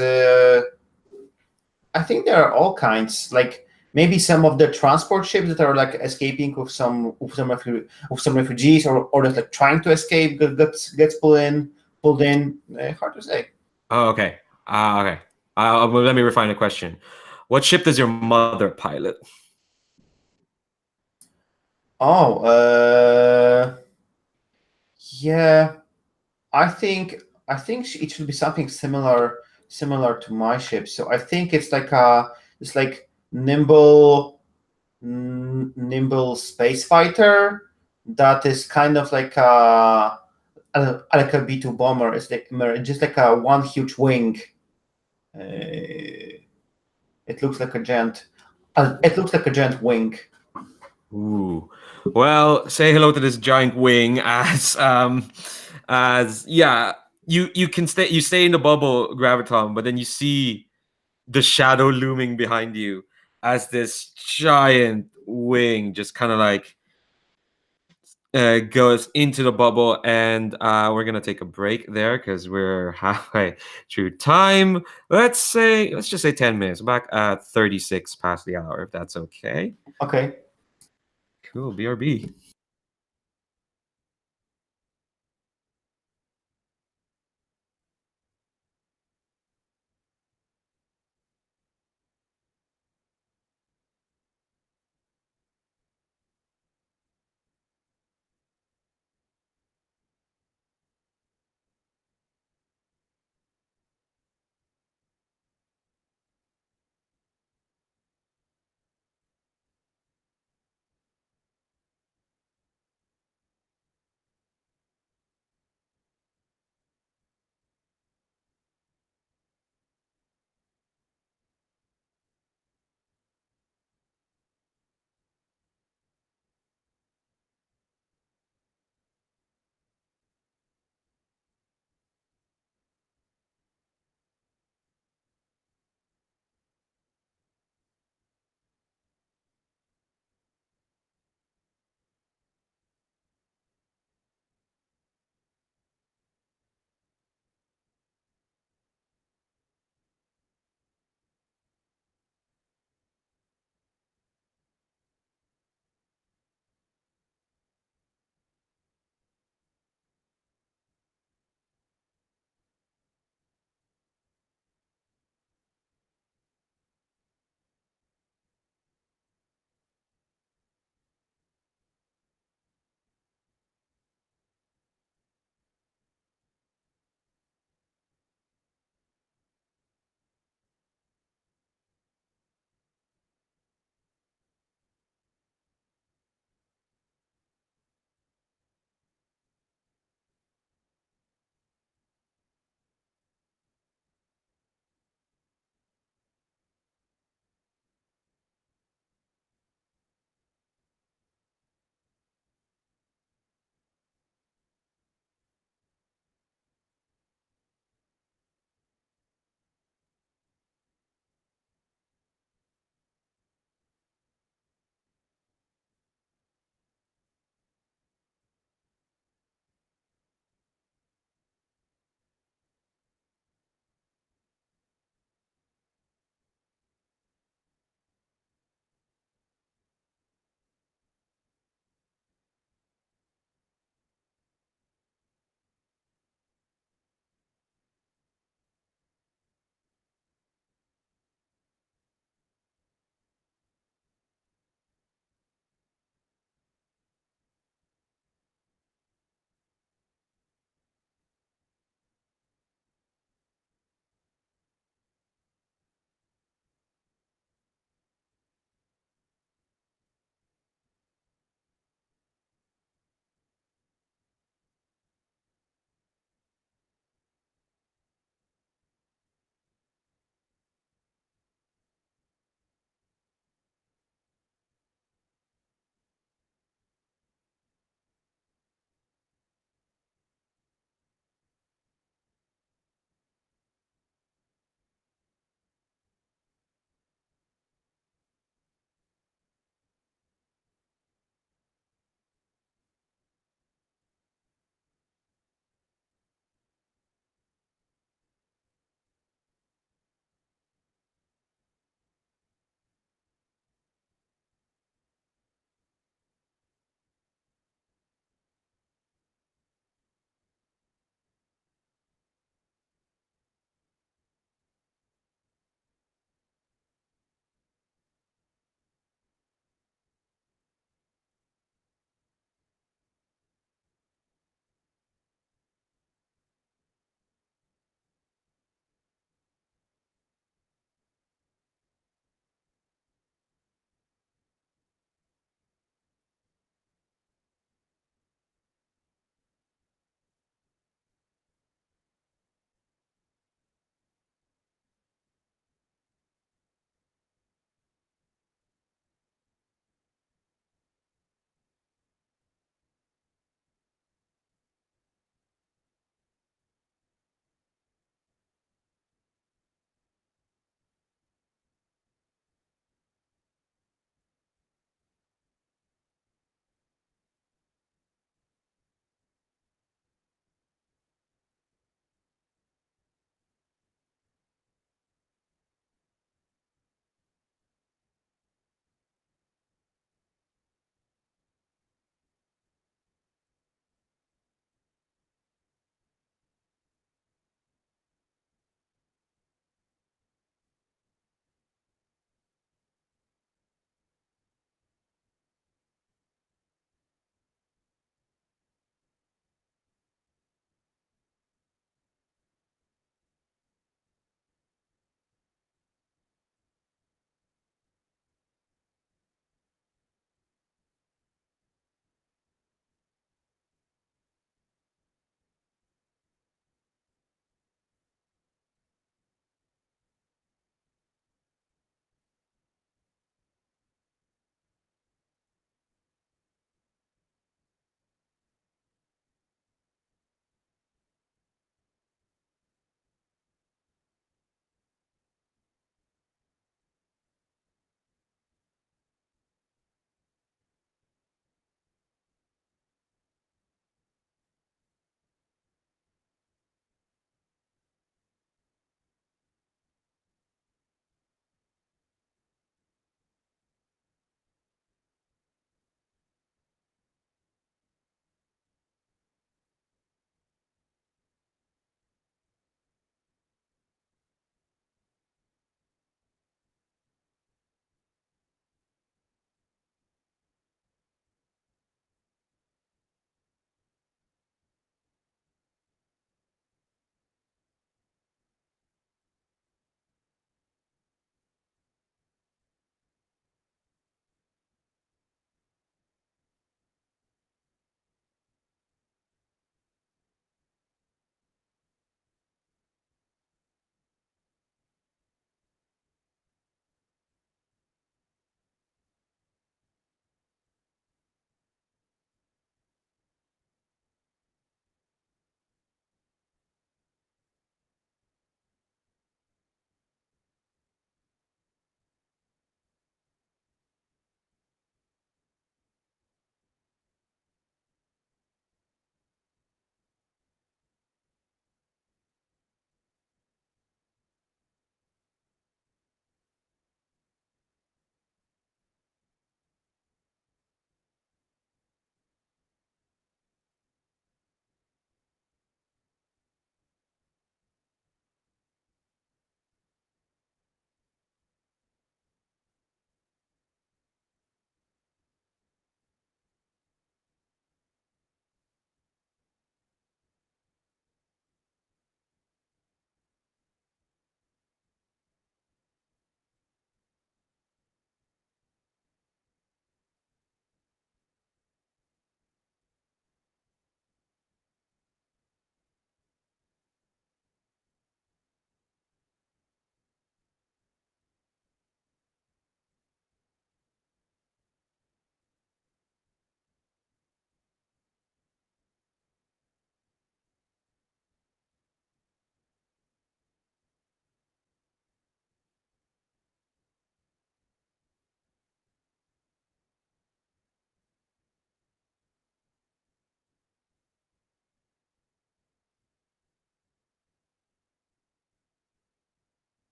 I think there are all kinds. Like maybe some of the transport ships that are like escaping with some refugees, or just like trying to escape gets pulled in. Hard to say. Oh, okay. Okay. Well, let me refine the question. What ship does your mother pilot? Oh, yeah. I think it should be something similar to my ship. So I think it's like nimble space fighter that is kind of like a B-2 bomber. It's like just like a one huge wing. It looks like a giant. It looks like a giant wing. Ooh. Well, say hello to this giant wing as yeah, you can stay in the bubble, Graviton, but then you see the shadow looming behind you as this giant wing just kind of like goes into the bubble, and we're gonna take a break there because we're halfway through time. Let's just say 10 minutes. Back at 36 past the hour, if that's okay. Okay. Cool. BRB.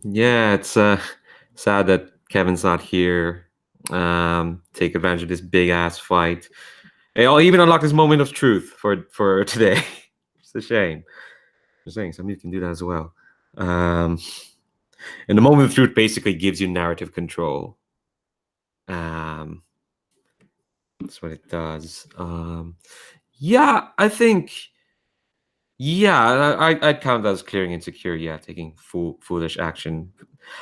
Yeah, it's sad that Kevin's not here. Take advantage of this big ass fight. And I'll even unlock this moment of truth for today. It's a shame. Just saying, somebody can do that as well. And the moment of truth basically gives you narrative control. That's what it does. Yeah, I think. Yeah, I'd count that as clearing insecure. Yeah, taking foolish action.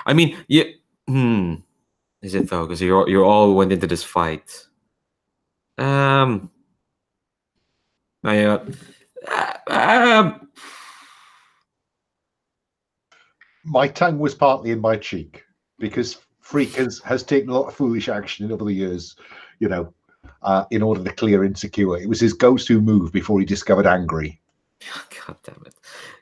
I mean, yeah. Is it though? Because you're all went into this fight. Um. I, My tongue was partly in my cheek because Freak has taken a lot of foolish action over the years, you know, in order to clear insecure. It was his go-to move before he discovered angry. God damn it.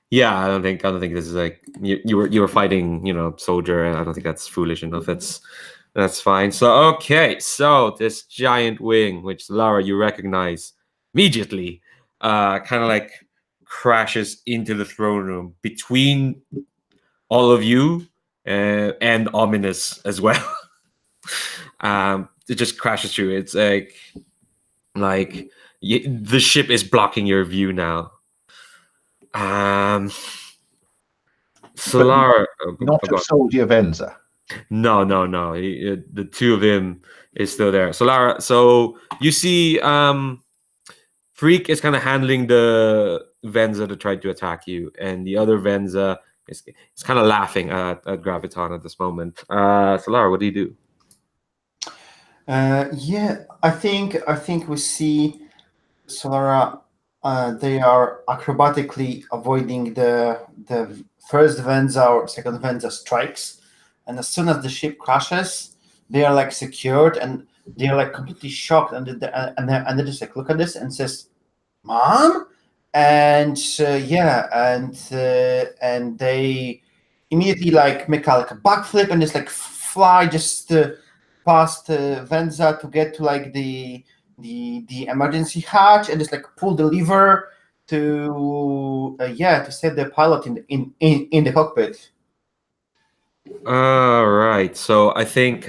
Yeah, I don't think this is like you were fighting, soldier, and I don't think that's foolish enough. That's fine. So okay, so this giant wing, which Lara you recognize immediately, kind of like crashes into the throne room between all of you and Ominus as well. It just crashes through. It's like the ship is blocking your view now. Solara, Not of Soldier Venza. No. The two of them is still there. Solara, so you see, Freak is kind of handling the Venza that tried to attack you, and the other Venza is kind of laughing at Graviton at this moment. Solara, what do you do? Yeah, I think we see Solara. They are acrobatically avoiding the first Venza or second Venza strikes, and as soon as the ship crashes, they are like secured and they are like completely shocked, and they just like look at this and says, "Mom," and and they immediately like make a backflip and just like fly just past Venza to get to like the emergency hatch and just like pull the lever to to save the pilot in the cockpit. All right. So I think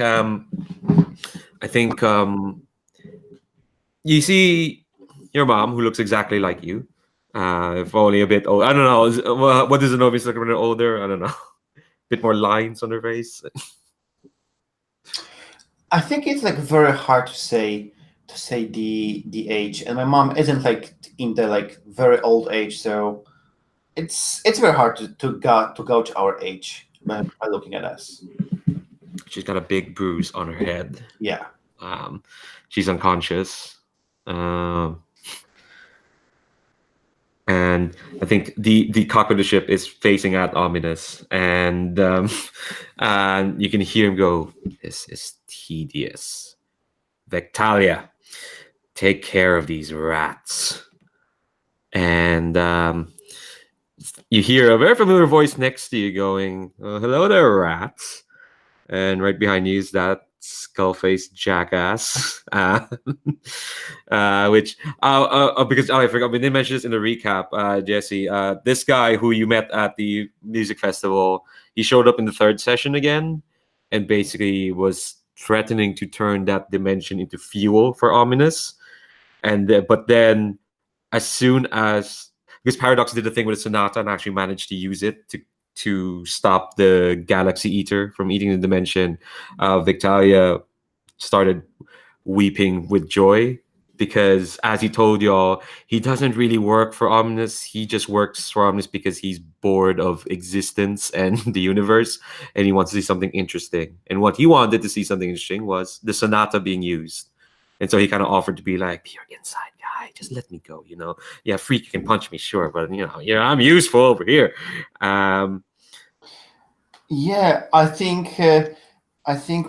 you see your mom, who looks exactly like you, if only a bit old. I don't know. What does an obvious look a bit older? I don't know. Bit more lines on her face. I think it's like very hard to say the age, and my mom isn't like in the like very old age, so it's very hard to gauge our age by looking at us. She's got a big bruise on her head. Yeah. She's unconscious. And I think the cockpit of the ship is facing at Ominus, and you can hear him go, "This is tedious. Vectalia, take care of these rats." And you hear a very familiar voice next to you going, "Hello there, rats." And right behind you is that skull-faced jackass, which because I forgot, we didn't mention this in the recap, Jesse. This guy who you met at the music festival, he showed up in the third session again, and basically was threatening to turn that dimension into fuel for Ominus. And but then, as soon as, because Paradox did the thing with the Sonata and actually managed to use it to stop the Galaxy Eater from eating the dimension, Victalia started weeping with joy, because as he told y'all, he doesn't really work for Omnus. He just works for Omnus because he's bored of existence and the universe, and he wants to see something interesting. And what he wanted to see something interesting was the Sonata being used. And so he kind of offered to be like, "Be your inside guy, just let me go, Yeah, Freak can punch me, sure, but I'm useful over here." Yeah, I think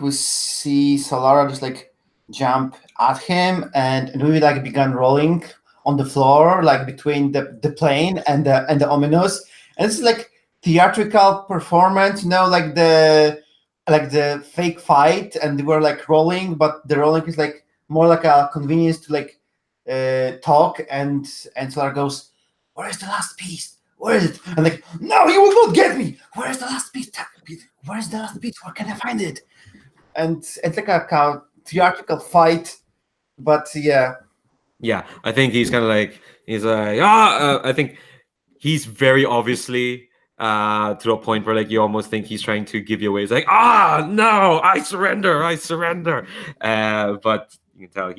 we see Solara just like jump at him, and we like began rolling on the floor, like between the plane and the Ominous, and it's like theatrical performance, like the fake fight, and we're like rolling, but the rolling is like more like a convenience to like talk, and Solara goes, "Where is the last piece? Where is it? I'm like, no, you will not get me. Where's the last piece? Where's the last piece? Where can I find it? And it's like a kind of theatrical fight, but yeah. Yeah, I think he's kind of like I think he's very obviously to a point where like you almost think he's trying to give you away. He's like, no, I surrender, I surrender. But you can tell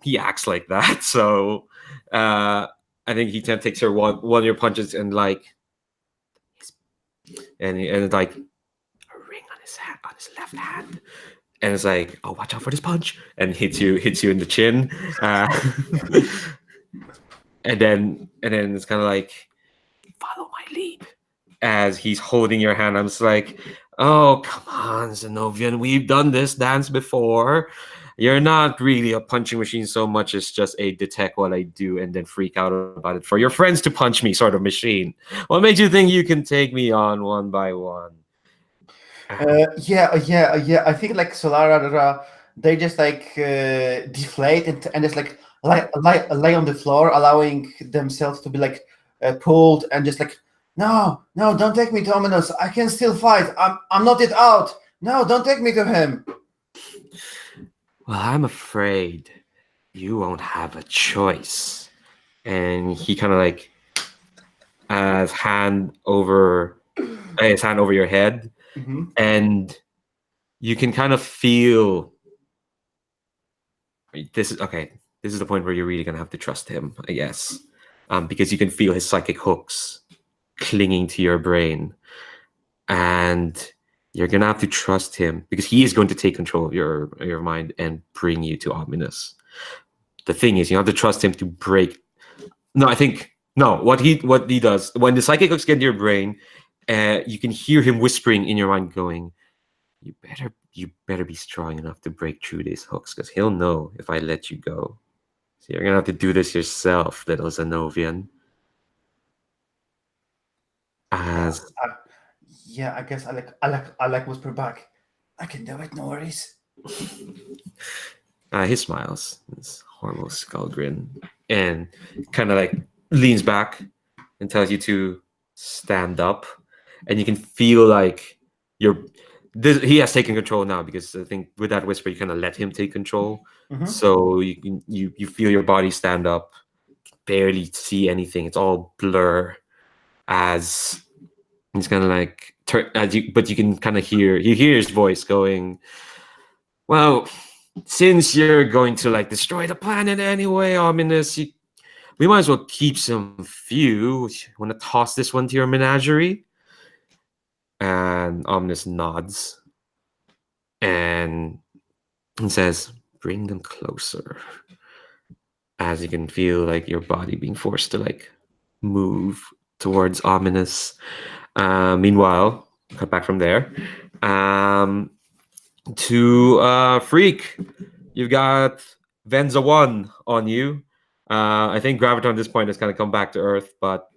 he acts like that. So I think he kind of takes one of your punches and like, and it's like a ring on his left hand. And it's like, oh, watch out for this punch, and hits you in the chin, and then it's kind of like, follow my lead, as he's holding your hand. I'm just like, oh, come on, Xanovian, we've done this dance before. You're not really a punching machine so much as just a detect what I do and then freak out about it for your friends to punch me sort of machine. What makes you think you can take me on one by one? Yeah. I think like Solara, they just like deflate and just like lay on the floor, allowing themselves to be like pulled and just like, no, don't take me to Ominus. I can still fight. I'm not yet out. No, don't take me to him. Well, I'm afraid you won't have a choice. And he kind of like has his hand over your head, and you can kind of feel this is okay. This is the point where you're really gonna have to trust him, I guess, because you can feel his psychic hooks clinging to your brain, and you're gonna have to trust him because he is going to take control of your mind and bring you to Ominus. The thing is, you have to trust him to break. What he does when the psychic hooks get into your brain, you can hear him whispering in your mind, going, "You better be strong enough to break through these hooks, because he'll know if I let you go. So you're gonna have to do this yourself, little Xanovian." As Yeah, I guess I like whisper back. I can do it, no worries. he smiles, his horrible skull grin, and kind of like leans back and tells you to stand up, and you can feel like he has taken control now, because I think with that whisper you kind of let him take control. So you feel your body stand up, barely see anything, it's all blur, as he's kind of like but you can kind of hear his voice going, well, since you're going to like destroy the planet anyway, Ominous, we might as well keep some few. Want to toss this one to your menagerie? And Ominous nods and says, bring them closer. As you can feel like your body being forced to like move towards Ominous. Meanwhile, cut back from there to Freak. You've got Venza 1 on you. I think Graviton at this point has kind of come back to Earth, but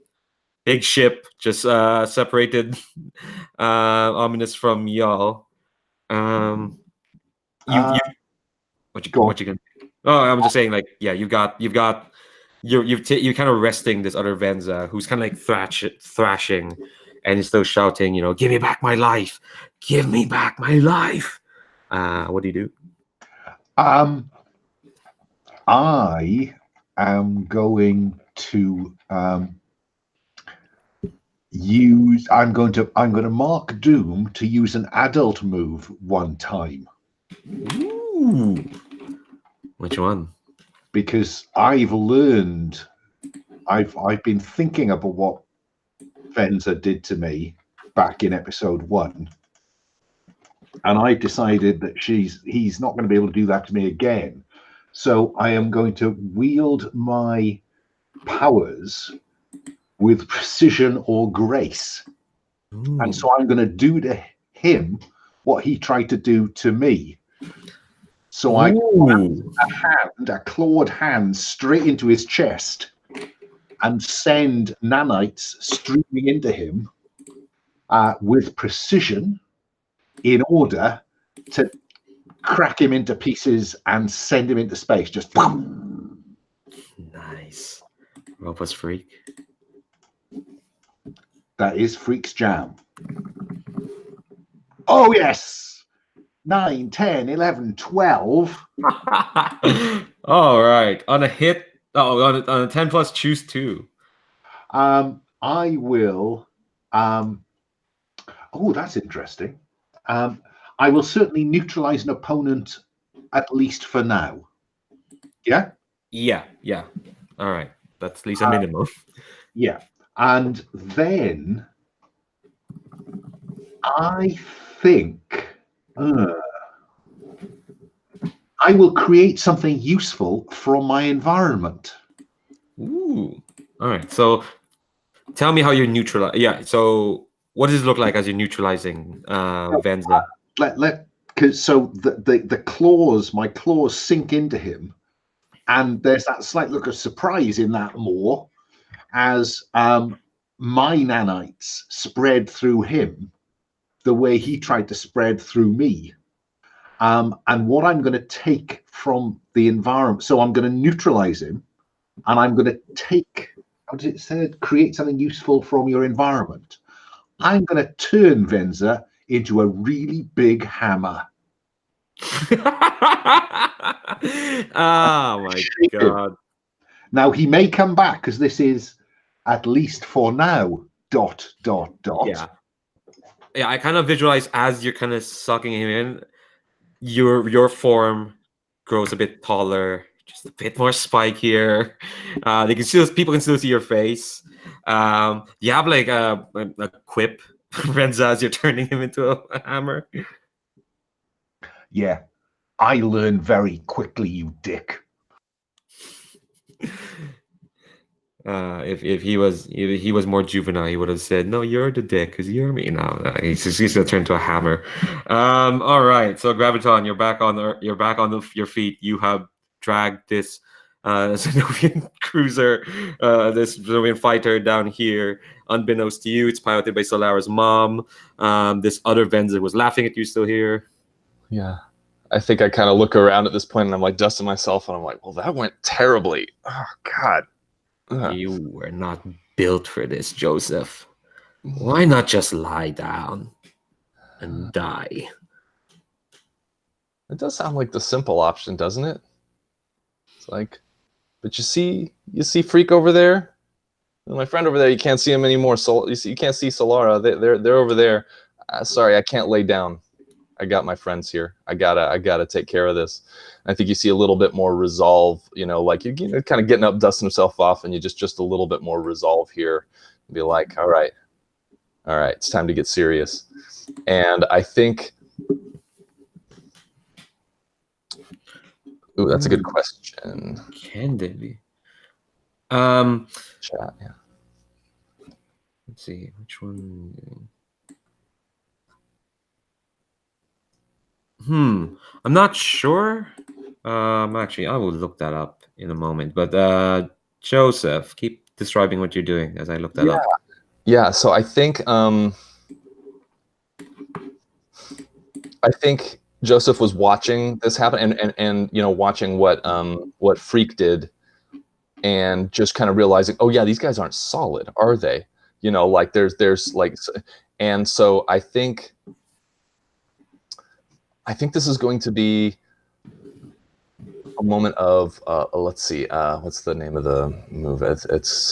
big ship just separated Ominous from y'all. What you gonna do? Oh, I'm just saying, like, yeah, you're kind of resting this other Venza who's kind of like thrashing, and he's still shouting, give me back my life, give me back my life. What do you do? I am going to I'm going to mark Doom to use an adult move one time. Ooh. Which one? Because I've learned, I've been thinking about what Venza did to me back in episode 1, and I decided that he's not going to be able to do that to me again. So I am going to wield my powers with precision or grace. Ooh. And so I'm going to do to him what he tried to do to me. So I put a clawed hand straight into his chest and send nanites streaming into him with precision, in order to crack him into pieces and send him into space. Just boom. Nice. Robust Freak. That is Freak's jam. Oh, yes. 9, 10, 11, 12. All right. On a hit, on a 10 plus, choose 2. I will. Oh, that's interesting. I will certainly neutralize an opponent, at least for now. Yeah? Yeah. All right. That's at least a minimum. Yeah. And then I think I will create something useful from my environment. Ooh. All right. So tell me how you're neutralizing. Yeah. So what does it look like as you're neutralizing Venza? So the claws, my claws sink into him, and there's that slight look of surprise in that more as my nanites spread through him the way he tried to spread through me. And what I'm going to take from the environment, so I'm going to neutralize him, and I'm going to take, how does it say, create something useful from your environment. I'm going to turn Venza into a really big hammer. Oh my god. Now he may come back because this is, at least for now, ... Yeah, I kind of visualize as you're kind of sucking him in, your form grows a bit taller, just a bit more spikier. They can still people can still see your face. You have like a quip, Renza, as you're turning him into a hammer. Yeah, I learn very quickly, you dick. If he was more juvenile, he would have said, "No, you're the dick, because you're me now." He's gonna turn to a hammer. All right. So Graviton, you're back on your feet. You have dragged this Zenovian cruiser, this Zenovian fighter down here. Unbeknownst to you, it's piloted by Solara's mom. This other Venza was laughing at you still here. Yeah. I think I kind of look around at this point and I'm like dusting myself and I'm like, well, that went terribly. Oh, God. You were not built for this, Joseph. Why not just lie down and die? It does sound like the simple option, doesn't it? It's like, but you see Freak over there? My friend over there, you can't see him anymore. You can't see Solara. They're over there. Sorry, I can't lay down. I got my friends here. I gotta take care of this. And I think you see a little bit more resolve, like you kind of getting up, dusting himself off, and you just a little bit more resolve here. And be like, all right, it's time to get serious. And I think, ooh, that's a good question. Can they be? Chat, yeah. Let's see which one. I'm not sure. Actually, I will look that up in a moment. But Joseph, keep describing what you're doing as I look that up. Yeah. So I think Joseph was watching this happen, and watching what Freak did, and just kind of realizing, oh yeah, these guys aren't solid, are they? Like there's like, and so I think this is going to be a moment of let's see, what's the name of the move? It's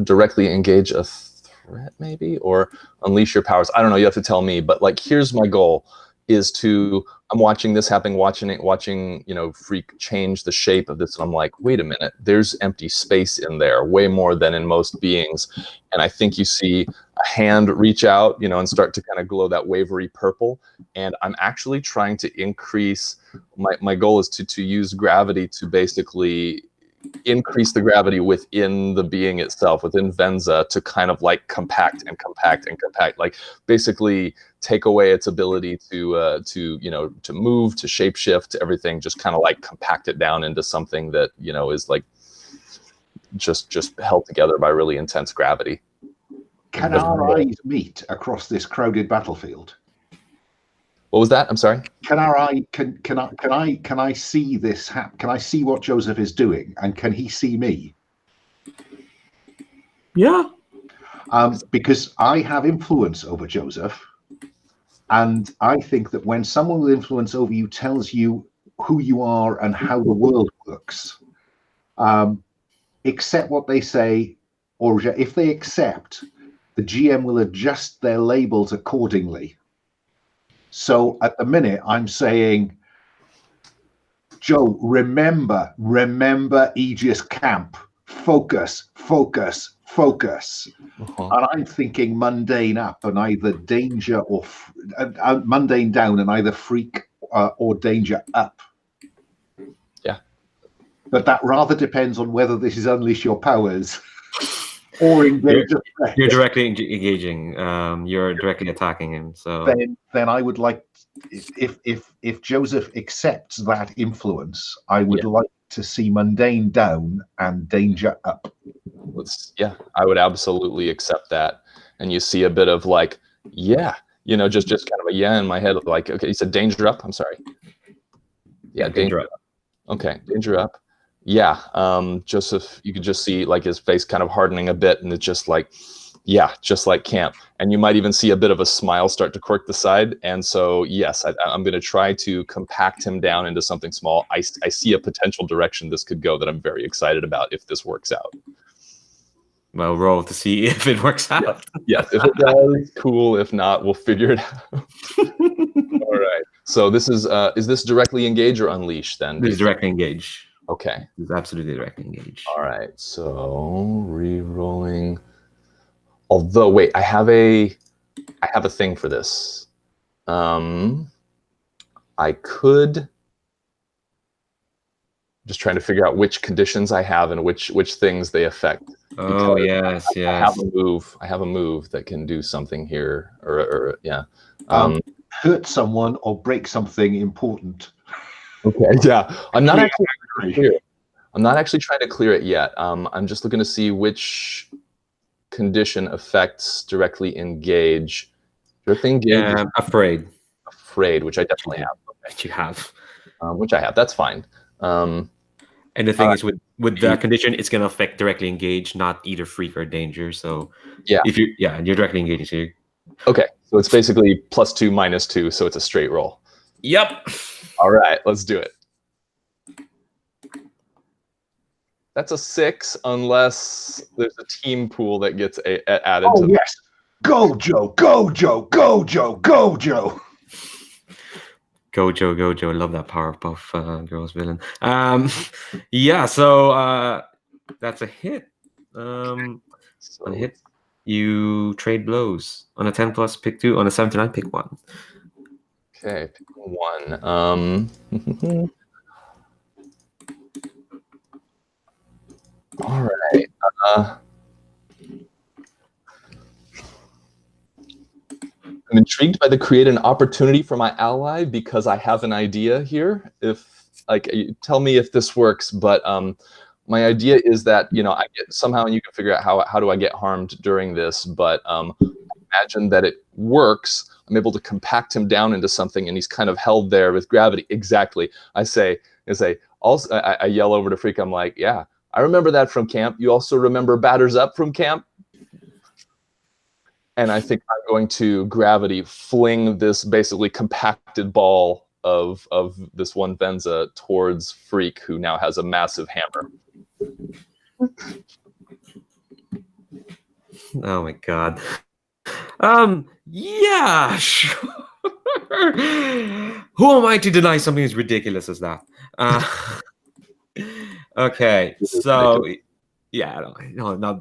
directly engage a threat, maybe, or unleash your powers. I don't know. You have to tell me. But like, here's my goal: I'm watching this happen, watching Freak change the shape of this, and I'm like, wait a minute, there's empty space in there, way more than in most beings. And I think you see a hand reach out, and start to kind of glow that wavery purple. And I'm actually trying to increase my goal is to use gravity to basically increase the gravity within the being itself, within Venza, to kind of like compact, like basically take away its ability to move, to shapeshift, to everything, just kind of like compact it down into something that is like just held together by really intense gravity. Can our eyes meet across this crowded battlefield? What was that? I'm sorry. Can I see this? Can I see what Joseph is doing, and can he see me? Yeah. Because I have influence over Joseph, and I think that when someone with influence over you tells you who you are and how the world works, accept what they say, or if they accept, the GM will adjust their labels accordingly. So at the minute, I'm saying, Joe, remember Aegis Camp. Focus. And I'm thinking mundane up and either danger or mundane down and either freak or danger up. Yeah. But that rather depends on whether this is unleash your powers or engage. You're directly engaging. You're directly attacking him. So then I would like, if Joseph accepts that influence, I would like to see mundane down and danger up. I would absolutely accept that. And you see a bit of like, just kind of a in my head, like, okay, you said danger up. I'm sorry. Yeah, danger up. Okay, danger up. Yeah, Joseph, you could just see like his face kind of hardening a bit, and it's just like, just like camp. And you might even see a bit of a smile start to quirk the side. And so, yes, I'm going to try to compact him down into something small. I see a potential direction this could go that I'm very excited about if this works out. Well, roll to see if it works out. Yes, if it does, cool. If not, we'll figure it out. All right. So this is this directly engage or unleash then? This is directly engage. Okay. This is absolutely directly engage. All right. So re-rolling. Although, wait, I have a thing for this. I could. Just trying to figure out which conditions I have and which things they affect. Oh, yes. I have a move that can do something here, or hurt someone or break something important. Okay, yeah. I'm not actually trying to clear it yet. I'm just looking to see which condition affects directly engage. Directly engage. Afraid, which I definitely have. Okay. You have. Which I have. That's fine. And the thing is, with that condition, it's going to affect directly engage, not either freak or danger. So if you're directly engaging, so okay, so it's basically +2 -2, so it's a straight roll. Yep. All right, let's do it. That's a 6, unless there's a team pool that gets added. Oh yes, go Joe, go Joe, go Joe, go Joe. Go Joe, go Joe. I love that Powerpuff Girls villain. So that's a hit. On a hit, you trade blows. On a 10+, pick 2. On a 7 to 9, pick 1. Okay, pick 1. All right. I'm intrigued by the create an opportunity for my ally because I have an idea here. Tell me if this works, but my idea is that I get somehow, and you can figure out how do I get harmed during this, but imagine that it works. I'm able to compact him down into something, and he's kind of held there with gravity. Exactly. I yell over to Freak. I'm like, yeah, I remember that from camp. You also remember Batters Up from camp? And I think I'm going to gravity fling this basically compacted ball of this one Venza towards Freak, who now has a massive hammer. Oh my god. Yeah, sure. Who am I to deny something as ridiculous as that? Okay, so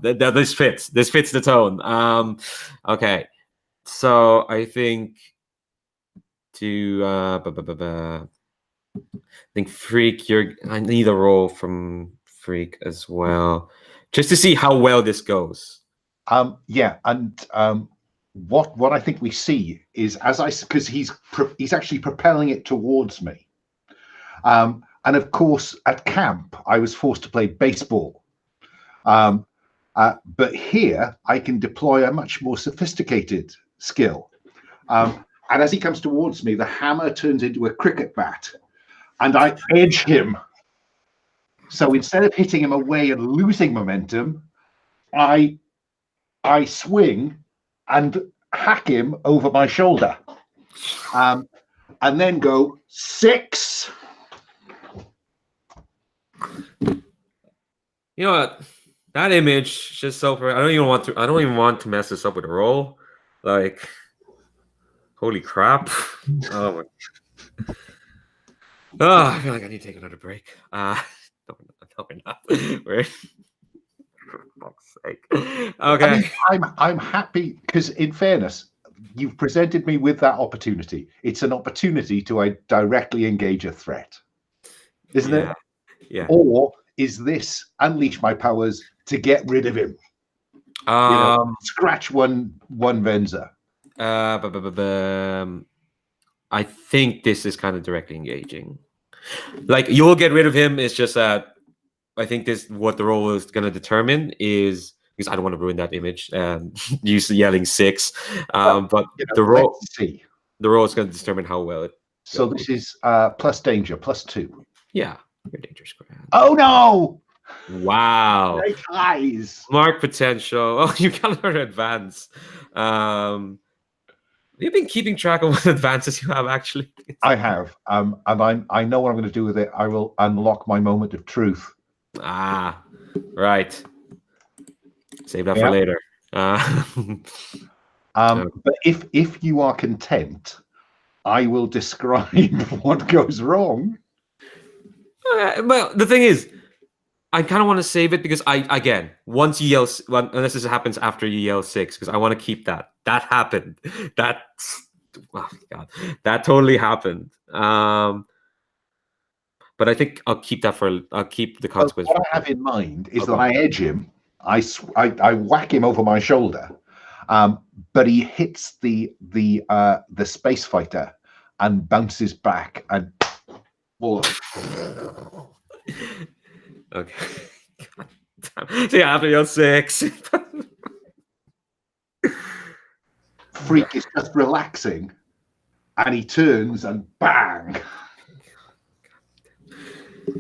this fits. This fits the tone. Okay, so I think I think Freak. I need a roll from Freak as well, just to see how well this goes. What I think we see is because he's actually propelling it towards me. And of course, at camp, I was forced to play baseball. But here, I can deploy a much more sophisticated skill. And as he comes towards me, the hammer turns into a cricket bat, and I edge him. So instead of hitting him away and losing momentum, I I swing and hack him over my shoulder, and then go 6. You know what? That image just so. I don't even want to. I don't even want to mess this up with a roll. Like, holy crap! Oh my. Oh, I feel like I need to take another break. No, we're not. We're for fuck's sake. Okay. I mean, I'm happy because, in fairness, you've presented me with that opportunity. It's an opportunity to directly engage a threat, isn't it? Yeah. Or is this unleash my powers to get rid of him? Scratch one Venza. I think this is kind of directly engaging. Like, you'll get rid of him. It's just that I think what the role is going to determine is, because I don't want to ruin that image and use yelling 6. But the role is going to determine how well it goes. So this is plus danger, +2. Yeah, your danger's grand. Oh no! Wow. Great eyes. Mark potential. Oh, you got to advance. You've been keeping track of what advances you have, actually. I have. And I know what I'm going to do with it. I will unlock my moment of truth. Ah, right. Save that for later. But if you are content, I will describe what goes wrong. Well, the thing is, I kind of want to save it because once you yell, unless this happens after you yell 6, because I want to keep that. That happened. Oh my God, that totally happened. But I think I'll keep that I'll keep the consequence. What I have in mind is that I edge him. I whack him over my shoulder, but he hits the space fighter and bounces back and. Okay. So yeah, after your 6. Freak is just relaxing, and he turns and bang. I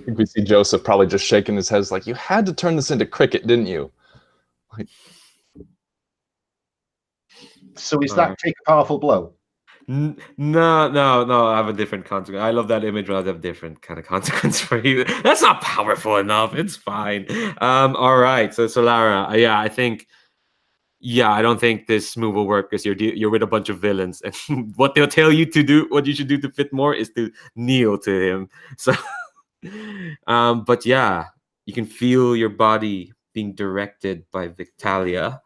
think we see Joseph probably just shaking his head, like, you had to turn this into cricket, didn't you? Like, so is that take a powerful blow? No. I have a different consequence. I love that image, but I have a different kind of consequence for you. That's not powerful enough. It's fine. All right. So Solara, I think. Yeah, I don't think this move will work because you're with a bunch of villains, and what they'll tell you to do, what you should do to fit more, is to kneel to him. So, but yeah, you can feel your body being directed by Victalia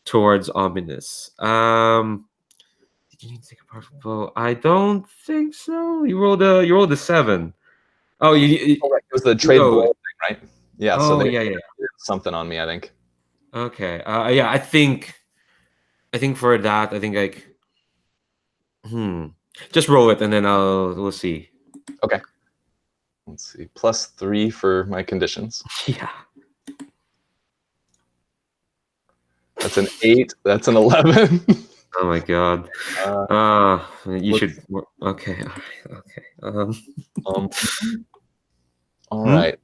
towards Ominus. Did you need to take a powerful blow? I don't think so. You rolled a 7. Oh, it was the trade blow thing, right? Yeah. Oh, so they yeah. something on me, I think. Okay. Yeah, I think for that, I think like, just roll it and then we'll see. Okay. Let's see. +3 for my conditions. Yeah. That's an 8. That's an 11. Oh my God. You should. Okay. All right.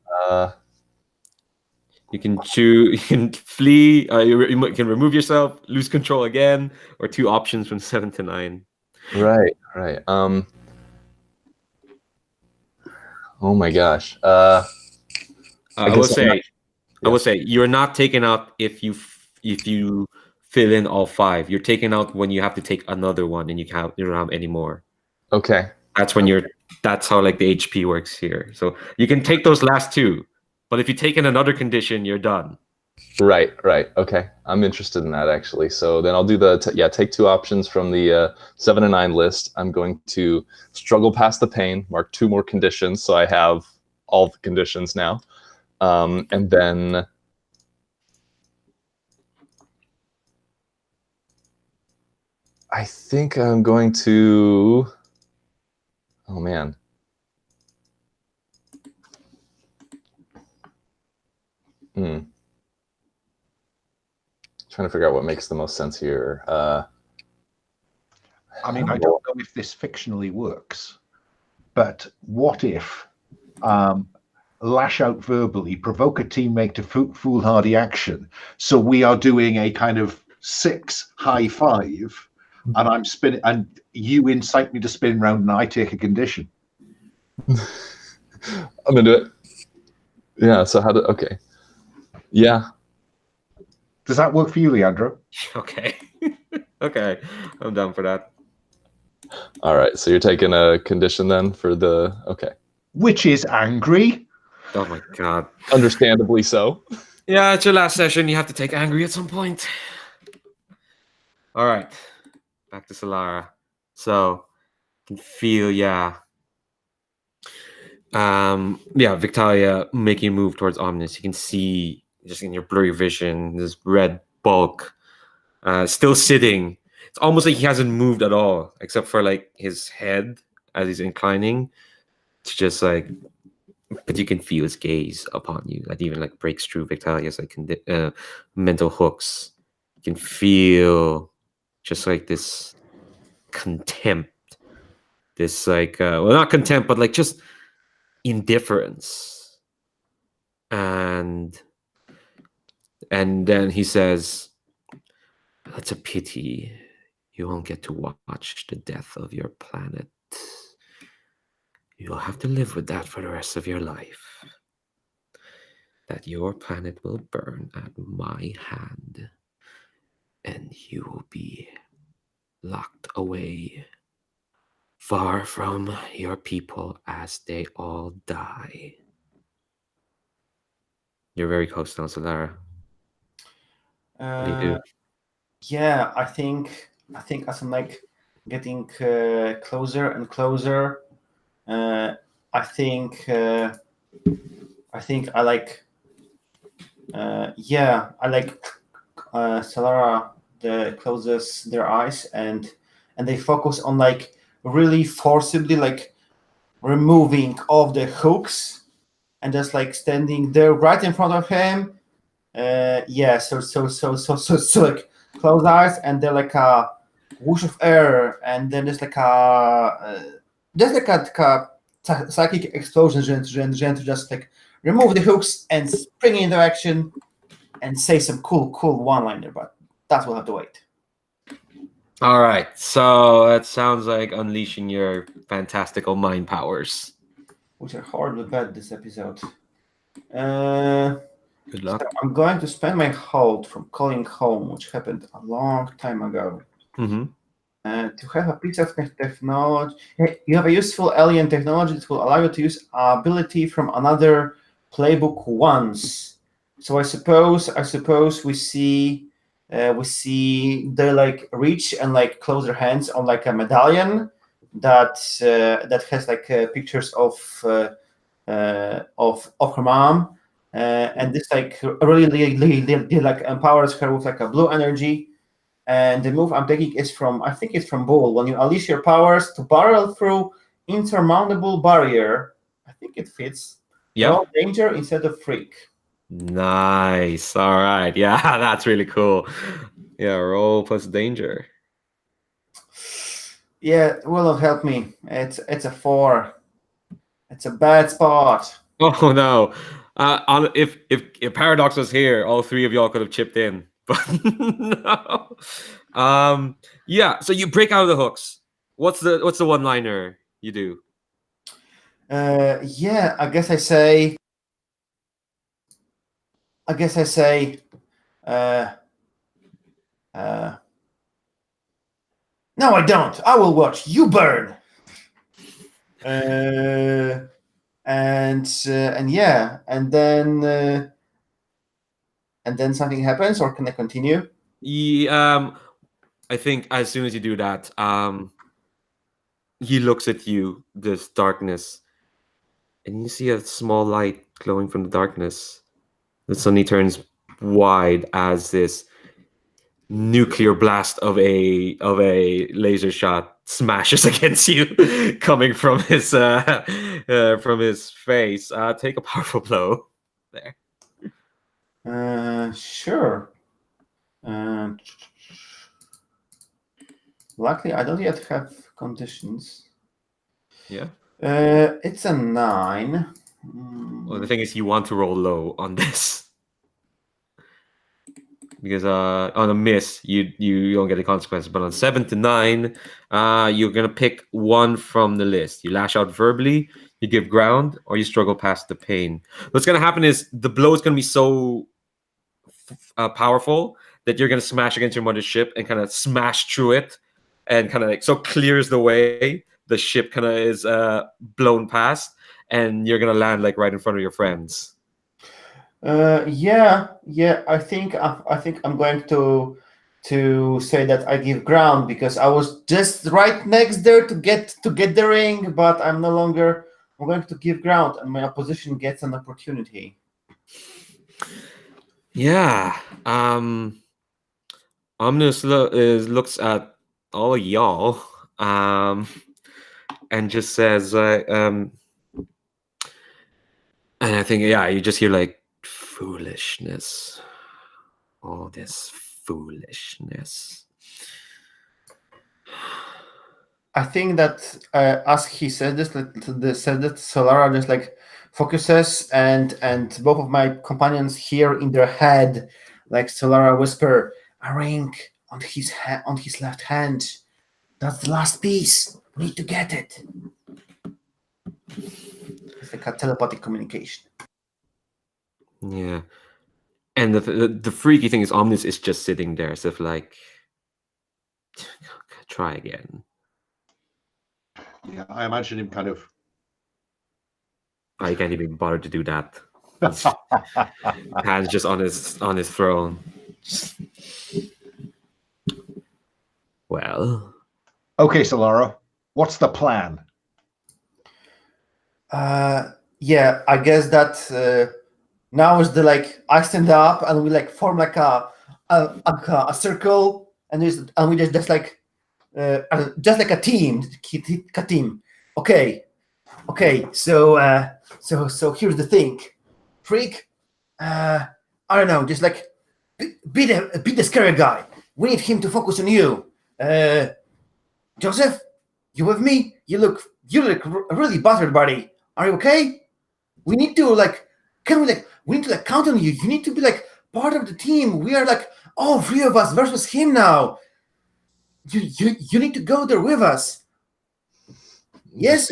You can choose. You can flee. You can remove yourself, lose control again, or 2 options from 7 to 9. Right. Oh my gosh. I will say you're not taken out if you fill in all 5. You're taken out when you have to take another one and you don't have any more. Okay. That's when that's how like the HP works here. So you can take those last 2, but if you take in another condition, you're done. Right. Okay. I'm interested in that actually. So then I'll do take 2 options from the 7 and 9 list. I'm going to struggle past the pain, mark 2 more conditions, so I have all the conditions now, and then I think I'm going to. Oh man. Trying to figure out what makes the most sense here. I mean, I don't know if this fictionally works, but what if lash out verbally, provoke a teammate to foolhardy action. So we are doing a kind of 6 high five, and I'm spinning, and you incite me to spin round, and I take a condition. I'm into it. Yeah. So okay. Yeah. Does that work for you, Leandro? Okay. Okay. I'm down for that. All right. So you're taking a condition then for the okay. Which is angry. Oh my god. Understandably so. Yeah, it's your last session. You have to take angry at some point. All right. Back to Solara. So, you can feel, yeah, Victalia making a move towards Ominus. You can see just in your blurry vision this red bulk still sitting. It's almost like he hasn't moved at all, except for like his head as he's inclining to just like. But you can feel his gaze upon you. That even like breaks through Victalia's like mental hooks. You can feel just like this contempt, this like well, not contempt, but like just indifference. And then he says, "That's a pity. You won't get to watch the death of your planet. You'll have to live with that for the rest of your life. That your planet will burn at my hand, and you will be locked away far from your people as they all die." You're very close now, Solara. What do you do? Yeah, I think as I'm like getting closer and closer, I think I like Solara closes their eyes and they focus on like really forcibly like removing all of the hooks and just like standing there right in front of him. So like close eyes and then like a whoosh of air and then there's like a psychic explosion to just like remove the hooks and spring into action and say some cool one-liner, but that will have to wait. All right, so that sounds like unleashing your fantastical mind powers. Which are horribly bad this episode. Good luck. So I'm going to spend my hold from calling home, which happened a long time ago. Mm-hmm. To have a piece of technology, you have a useful alien technology that will allow you to use ability from another playbook once. So I suppose we see they like reach and like close their hands on like a medallion that has like pictures of her mom, and this like really like empowers her with like a blue energy. And the move I'm taking is from, I think it's from Bull. When you unleash your powers to barrel through insurmountable barrier, I think it fits. Yeah. Roll danger instead of freak. Nice. All right. Yeah, that's really cool. Yeah, roll plus danger. Yeah, it will not help me. It's a 4. It's a bad spot. Oh no. If Paradox was here, all three of y'all could have chipped in. But no. Yeah, so you break out of the hooks. What's the one-liner you do? Yeah, I guess I say no, I don't. I will watch you burn. And yeah, and then something happens, or can I continue? Yeah, I think as soon as you do that, he looks at you, this darkness, and you see a small light glowing from the darkness. It suddenly turns wide as this nuclear blast of a laser shot smashes against you, coming from his face. Take a powerful blow there. Sure. Luckily, I don't yet have conditions. Yeah. It's a 9. Well, the thing is, you want to roll low on this. Because on a miss, you don't get the consequences. But on 7 to 9, you're gonna pick one from the list. You lash out verbally, you give ground, or you struggle past the pain. What's gonna happen is the blow is gonna be so powerful that you're gonna smash against your mother's ship and kind of smash through it, and kind of like so clears the way. The ship kind of is blown past, and you're gonna land like right in front of your friends. Yeah. I think I'm going to say that I give ground because I was just right next there to get the ring, but I'm no longer. I'm going to give ground, and my opposition gets an opportunity. Yeah. Ominus looks at all of y'all, and just says, and I think, yeah, you just hear like foolishness. All this foolishness. I think that as he said this, said that Solara just like focuses, and both of my companions hear in their head, like Solara whisper, "A ring on his on his left hand. That's the last piece. We need to get it." It's like a telepathic communication. Yeah. And the freaky thing is Omnis is just sitting there as if like, try again. Yeah, I imagine him kind of. I can't even bother to do that. Hands just on his throne. Well. Okay, Solara, what's the plan? Yeah, I guess that now is the like I stand up and we like form like a circle, and we just like a team, a team. Okay. So here's the thing, Freak. I don't know, just like be the scary guy. We need him to focus on you. Joseph, you with me? You look really battered, buddy. Are you okay? We need to like, we need to like count on you. You need to be like part of the team. We are like all three of us versus him now. You need to go there with us. Yes.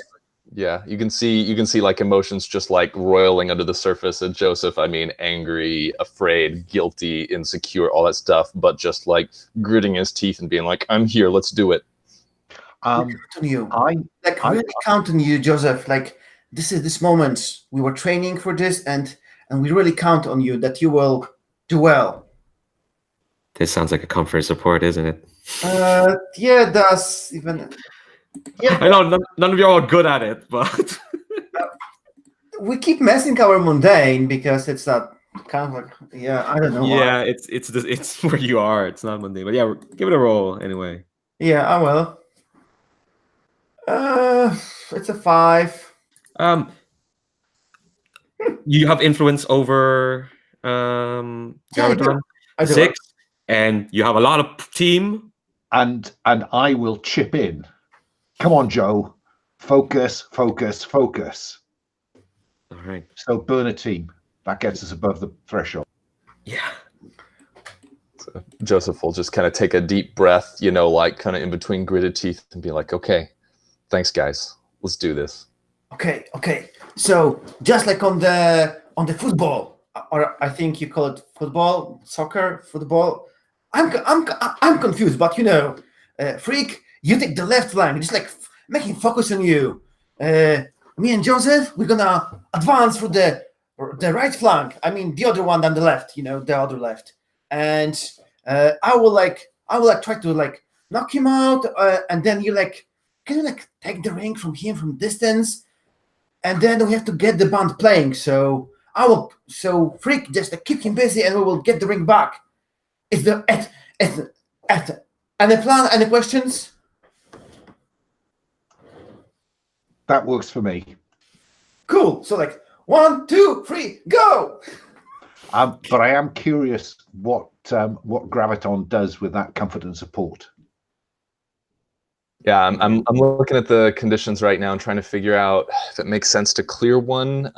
Yeah, you can see like emotions just like roiling under the surface of Joseph. I mean, angry, afraid, guilty, insecure, all that stuff, but just like gritting his teeth and being like, "I'm here, let's do it." Count on you. Really count on you, Joseph. Like this moment. We were training for this, and we really count on you that you will do well. This sounds like a comfort support, isn't it? Yeah, it does. Even yeah, I know none of you are good at it, but we keep messing our mundane because it's that kind of like, yeah, I don't know. yeah, why. it's where you are. It's not Monday, but yeah, give it a roll anyway. Yeah, I will. It's a 5. You have influence over Graviton. I do. 6, and you have a lot of team. And I will chip in. Come on, Joe. Focus. All right. So burn a team. That gets us above the threshold. Yeah. So Joseph will just kind of take a deep breath, you know, like kind of in between gritted teeth, and be like, "Okay, thanks, guys. Let's do this." Okay. So just like on the football, or I think you call it football, soccer, football. I'm confused, but you know, Freak, you take the left line, just like making focus on you. Me and Joseph, we're gonna advance for the right flank. I mean, the other one than the left. You know, the other left. And I will try to like knock him out, and then can you like take the ring from him from distance, and then we have to get the band playing. So Freak just keep him busy, and we will get the ring back. Is the any plan? Any questions? That works for me. Cool. So like 1, 2, 3, go. But I am curious what Graviton does with that comfort and support. Yeah, I'm looking at the conditions right now and trying to figure out if it makes sense to clear one.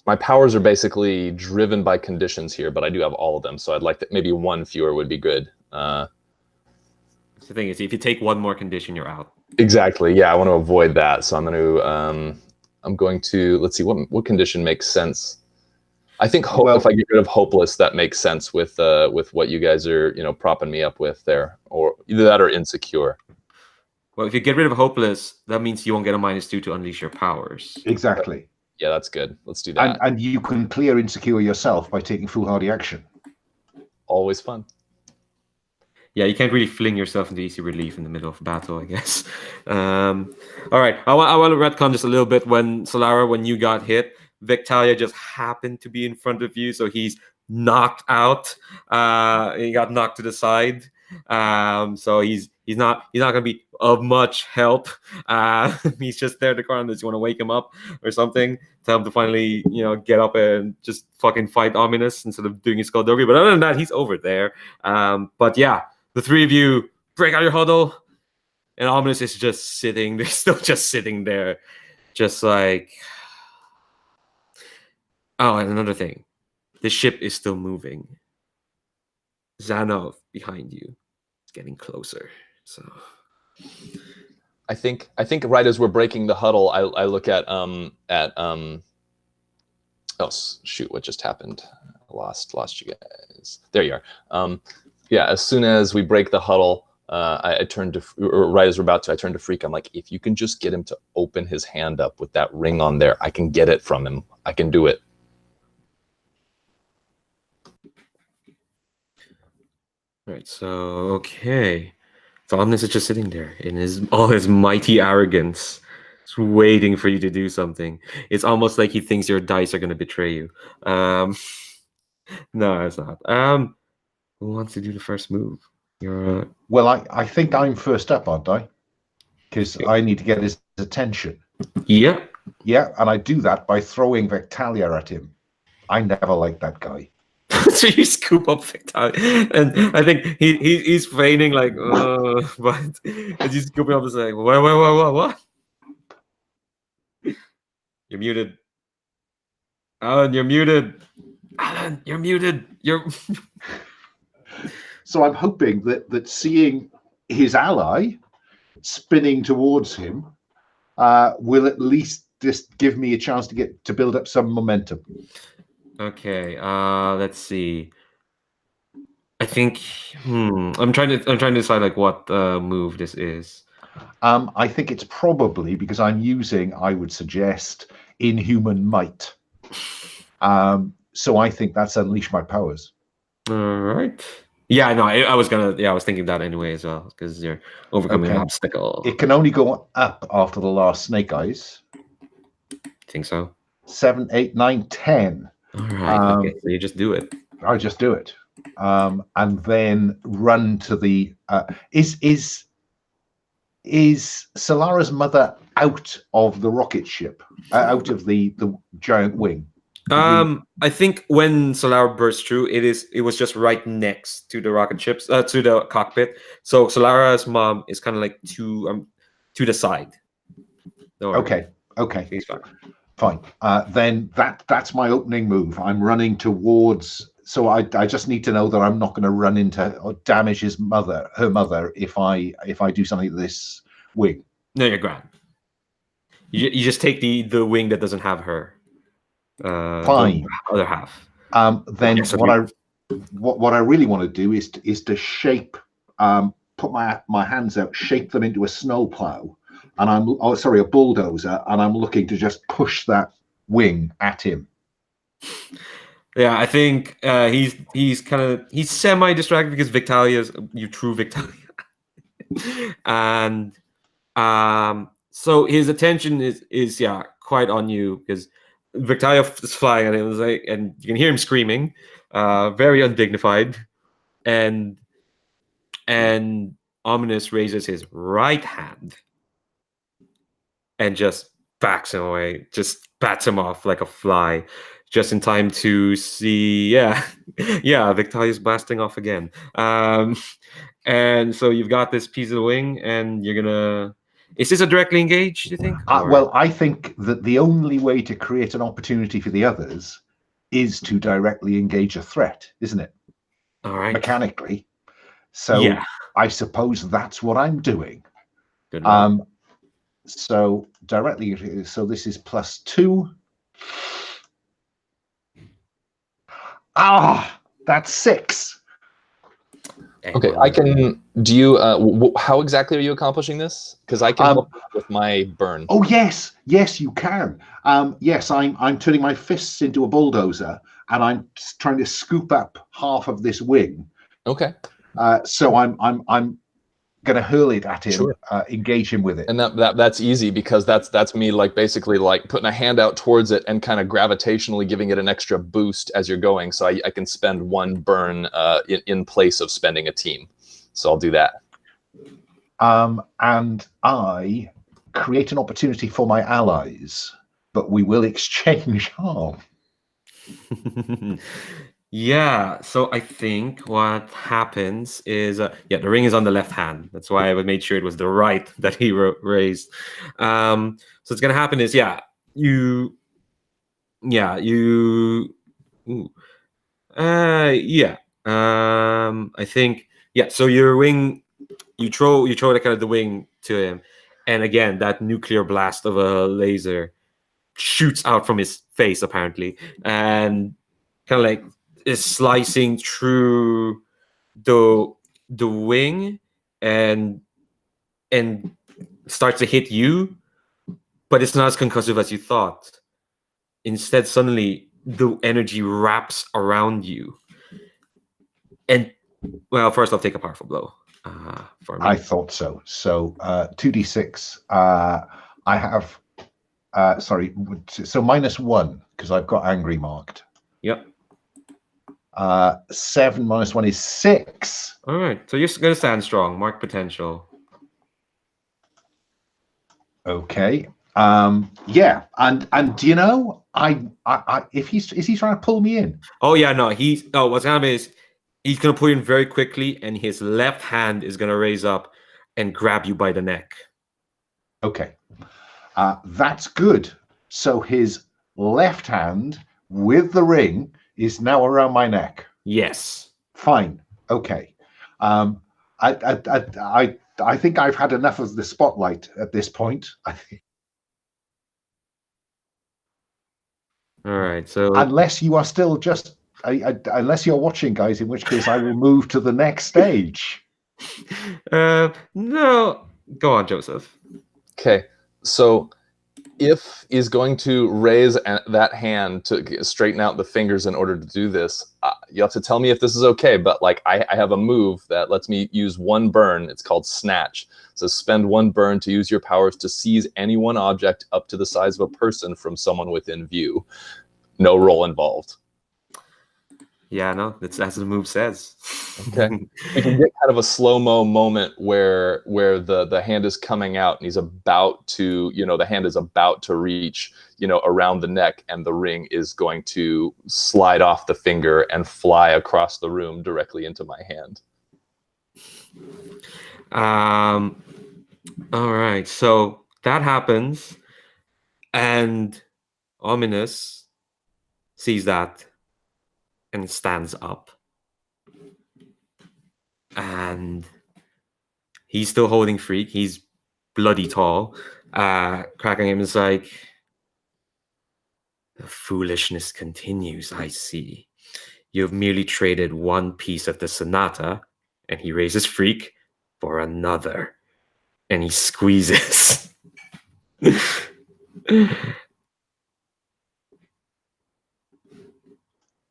My powers are basically driven by conditions here, but I do have all of them. So I'd like that maybe one fewer would be good. The thing is, if you take one more condition, you're out. Exactly. Yeah, I want to avoid that. So I'm going to let's see what condition makes sense. I think if I get rid of hopeless, that makes sense with what you guys are propping me up with there, or either that or insecure. Well, if you get rid of hopeless, that means you won't get a -2 to unleash your powers. Exactly. Yeah, that's good. Let's do that. And you can clear insecure yourself by taking foolhardy action. Always fun. Yeah, you can't really fling yourself into easy relief in the middle of battle, I guess. All right, I want to retcon just a little bit. When Solara, when you got hit, Victalia just happened to be in front of you, so he's knocked out. He got knocked to the side. So he's not gonna be of much help. He's just there in the corner. You want to wake him up or something, tell him to finally get up and just fucking fight Ominus instead of doing his skullduggery. But other than that, he's over there. But yeah, the three of you break out your huddle, and Ominus is just sitting. They're still just sitting there, just like. Oh, and another thing, the ship is still moving. Xanov behind you. Getting closer. So I think right as we're breaking the huddle, I look at oh shoot, what just happened? Lost you guys. There you are. Yeah, as soon as we break the huddle, I turn to, or right as we're about to, I turn to Freak. I'm like, if you can just get him to open his hand up with that ring on there, I can get it from him. I can do it. Right, so okay. So Omnis is just sitting there in all his mighty arrogance, just waiting for you to do something. It's almost like he thinks your dice are gonna betray you. No, it's not. Who wants to do the first move? You're Well, I think I'm first up, aren't I? Because I need to get his attention. Yeah. Yeah, and I do that by throwing Victalia at him. I never liked that guy. So you scoop up Victalia, and I think he's feigning like, but as you scoop him up, it's like, what? You're muted. Alan, you're muted. Alan, you're muted. You're. So I'm hoping that seeing his ally spinning towards him will at least just give me a chance to build up some momentum. Okay. Let's see. I think. I'm trying to decide like what move this is. I think it's probably because I'm using, I would suggest, inhuman might. So I think that's unleash my powers. All right. Yeah, no, I was thinking that anyway as well, because you're overcoming an obstacle. It can only go up after the last snake eyes. Think so? 7, 8, 9, 10. All right. Okay, so you just do it. I just do it, and then run to the. Is Solara's mother out of the rocket ship, out of the giant wing? I think when Solara burst through, it was just right next to the rocket ships, to the cockpit. So Solara's mom is kind of like to the side. Okay. He's fine. Fine. Then that's my opening move. I'm running towards. So I just need to know that I'm not going to run into or damage her mother, if I do something to this wing. No, you're grand. You just take the wing that doesn't have her. Fine. The other half. Then what I really want to do is to shape, put my hands out, shape them into a snowplow, and a bulldozer, and I'm looking to just push that wing at him. Yeah, I think he's semi-distracted because Victalia's you true Victalia, and so his attention is quite on you because Victalia is flying at him, and you can hear him screaming, very undignified, and Ominus raises his right hand and just backs him away, just bats him off like a fly, just in time to see, Victalia's blasting off again. And so you've got this piece of the wing, and you're gonna, Is this a directly engage, do you think? Well, I think that the only way to create an opportunity for the others is to directly engage a threat, isn't it? All right. Mechanically. So Yeah. I suppose that's what I'm doing. Good luck. So directly, so this is +2. That's 6. Okay, I can. Do you? How exactly are you accomplishing this? Because I can help with my burn. Oh yes, you can. Yes, I'm turning my fists into a bulldozer, and I'm trying to scoop up half of this wing. Okay. So I'm going to hurl it at him, sure. Engage him with it. And that's easy, because that's me like basically like putting a hand out towards it and kind of gravitationally giving it an extra boost as you're going. So I can spend 1 burn in place of spending a team. So I'll do that. And I create an opportunity for my allies, but we will exchange harm. Yeah, so I think what happens is, the ring is on the left hand. That's why I made sure it was the right that he raised. So what's gonna happen is, I think, so your wing, you throw the kind of the wing to him, and again, that nuclear blast of a laser shoots out from his face, apparently, and kind of like is slicing through the wing and starts to hit you, but it's not as concussive as you thought. Instead, suddenly the energy wraps around you, and well, first I'll take a powerful blow. For me. I thought so. So 2d6. I have sorry, so -1 because I've got angry marked. Yep. 7 minus 1 is 6. All right, so you're gonna stand strong. Mark potential. Okay. Yeah, and do you know, I if is he trying to pull me in? Oh yeah, no, what's gonna happen is he's gonna pull you in very quickly, and his left hand is gonna raise up and grab you by the neck. Okay. That's good. So his left hand with the ring is now around my neck. Yes. Fine. Okay. I think I've had enough of the spotlight at this point. All right. So unless you are still just unless you're watching, guys, in which case I will move to the next stage. No, go on, Joseph. Okay, so if he's going to raise that hand to straighten out the fingers in order to do this, you have to tell me if this is okay, but like I have a move that lets me use 1 burn. It's called Snatch. So spend 1 burn to use your powers to seize any one object up to the size of a person from someone within view. No roll involved. Yeah, no, that's as the move says. Okay. We can get kind of a slow-mo moment where the hand is coming out and he's about to, the hand is about to reach, around the neck, and the ring is going to slide off the finger and fly across the room directly into my hand. All right, so that happens, and Ominus sees that and stands up, and he's still holding Freak. He's bloody tall. Cracking him is like, the foolishness continues, I see. You have merely traded 1 piece of the Sonata, and he raises Freak, for another, and he squeezes.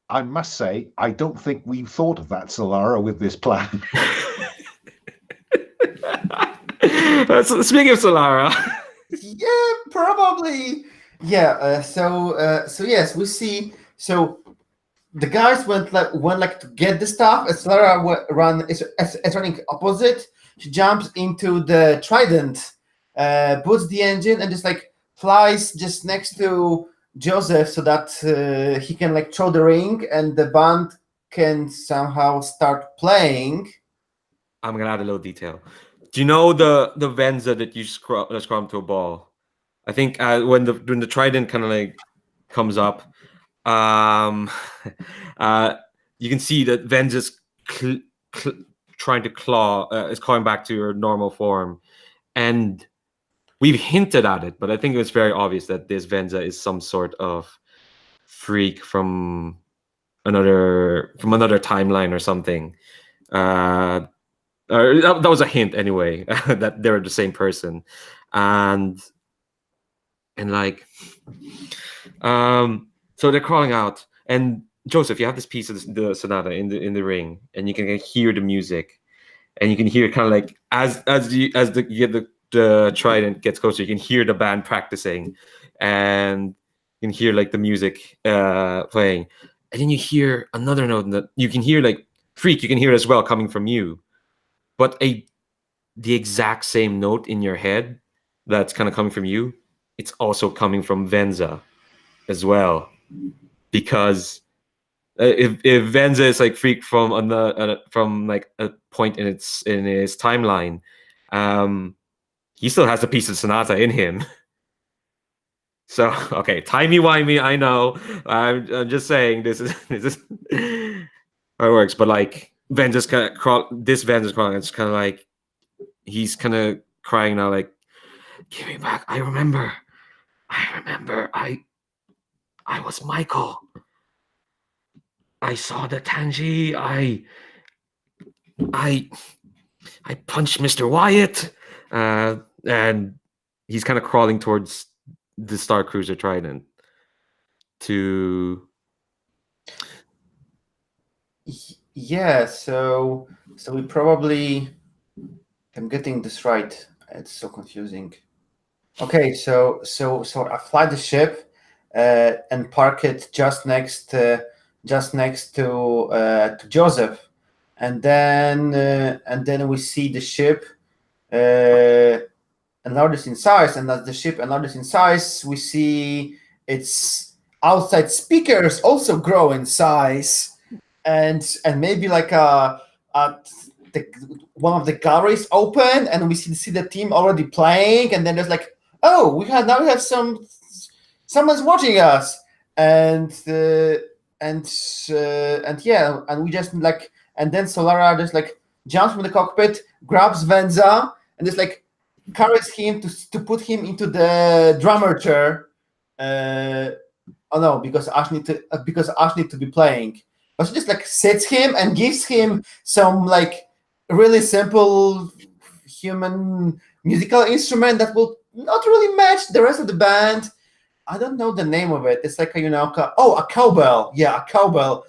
I must say, I don't think we've thought of that, Solara, with this plan. So speaking of Solara. Yeah, probably. Yeah. So yes, we see. So the guys went to get the stuff. Solara is running opposite. She jumps into the trident, puts the engine, and just like flies just next to Joseph so that he can like throw the ring and the band can somehow start playing. I'm gonna add a little detail. Do you know the Venza that you scrum to a ball? I think when the trident kind of like comes up, you can see that Venza's trying to claw, is clawing back to her normal form, and we've hinted at it, but I think it was very obvious that this Venza is some sort of freak from another timeline or something. Or that was a hint anyway, that they're the same person, and like, so they're crawling out, and Joseph, you have this piece of the sonata in the ring, and you can hear the music, and you can hear kind of like as you get the trident gets closer, you can hear the band practicing, and you can hear like the music playing, and then you hear another note that you can hear like freak, you can hear it as well coming from you, but the exact same note in your head that's kind of coming from you, it's also coming from Venza as well, because if Venza is like freak from from like a point in his timeline, he still has a piece of Sonata in him. So okay, timey-wimey, I know. I'm just saying this is how it works. But like Venza's kind of Venza's crawling. It's kind of like he's kind of crying now, like, "Give me back! I remember. I was Michael. I saw the Tangi. I punched Mr. Wyatt." And he's kind of crawling towards the Star Cruiser Trident to. Yeah, so we probably, I'm getting this right. It's so confusing. Okay, so I fly the ship and park it just next to Joseph, and then we see the ship enlarges in size, and as the ship enlarges in size, we see its outside speakers also grow in size, and maybe like one of the galleries open, and we see the team already playing, and then there's like, oh, we have someone's watching us, and yeah, and we just like, and then Solara just like jumps from the cockpit, grabs Venza, and just like carries him to put him into the drummer chair. Oh no, because Ash need to be playing. But she just like sits him and gives him some like really simple human musical instrument that will not really match the rest of the band. I don't know the name of it. It's like a cowbell. Yeah, a cowbell.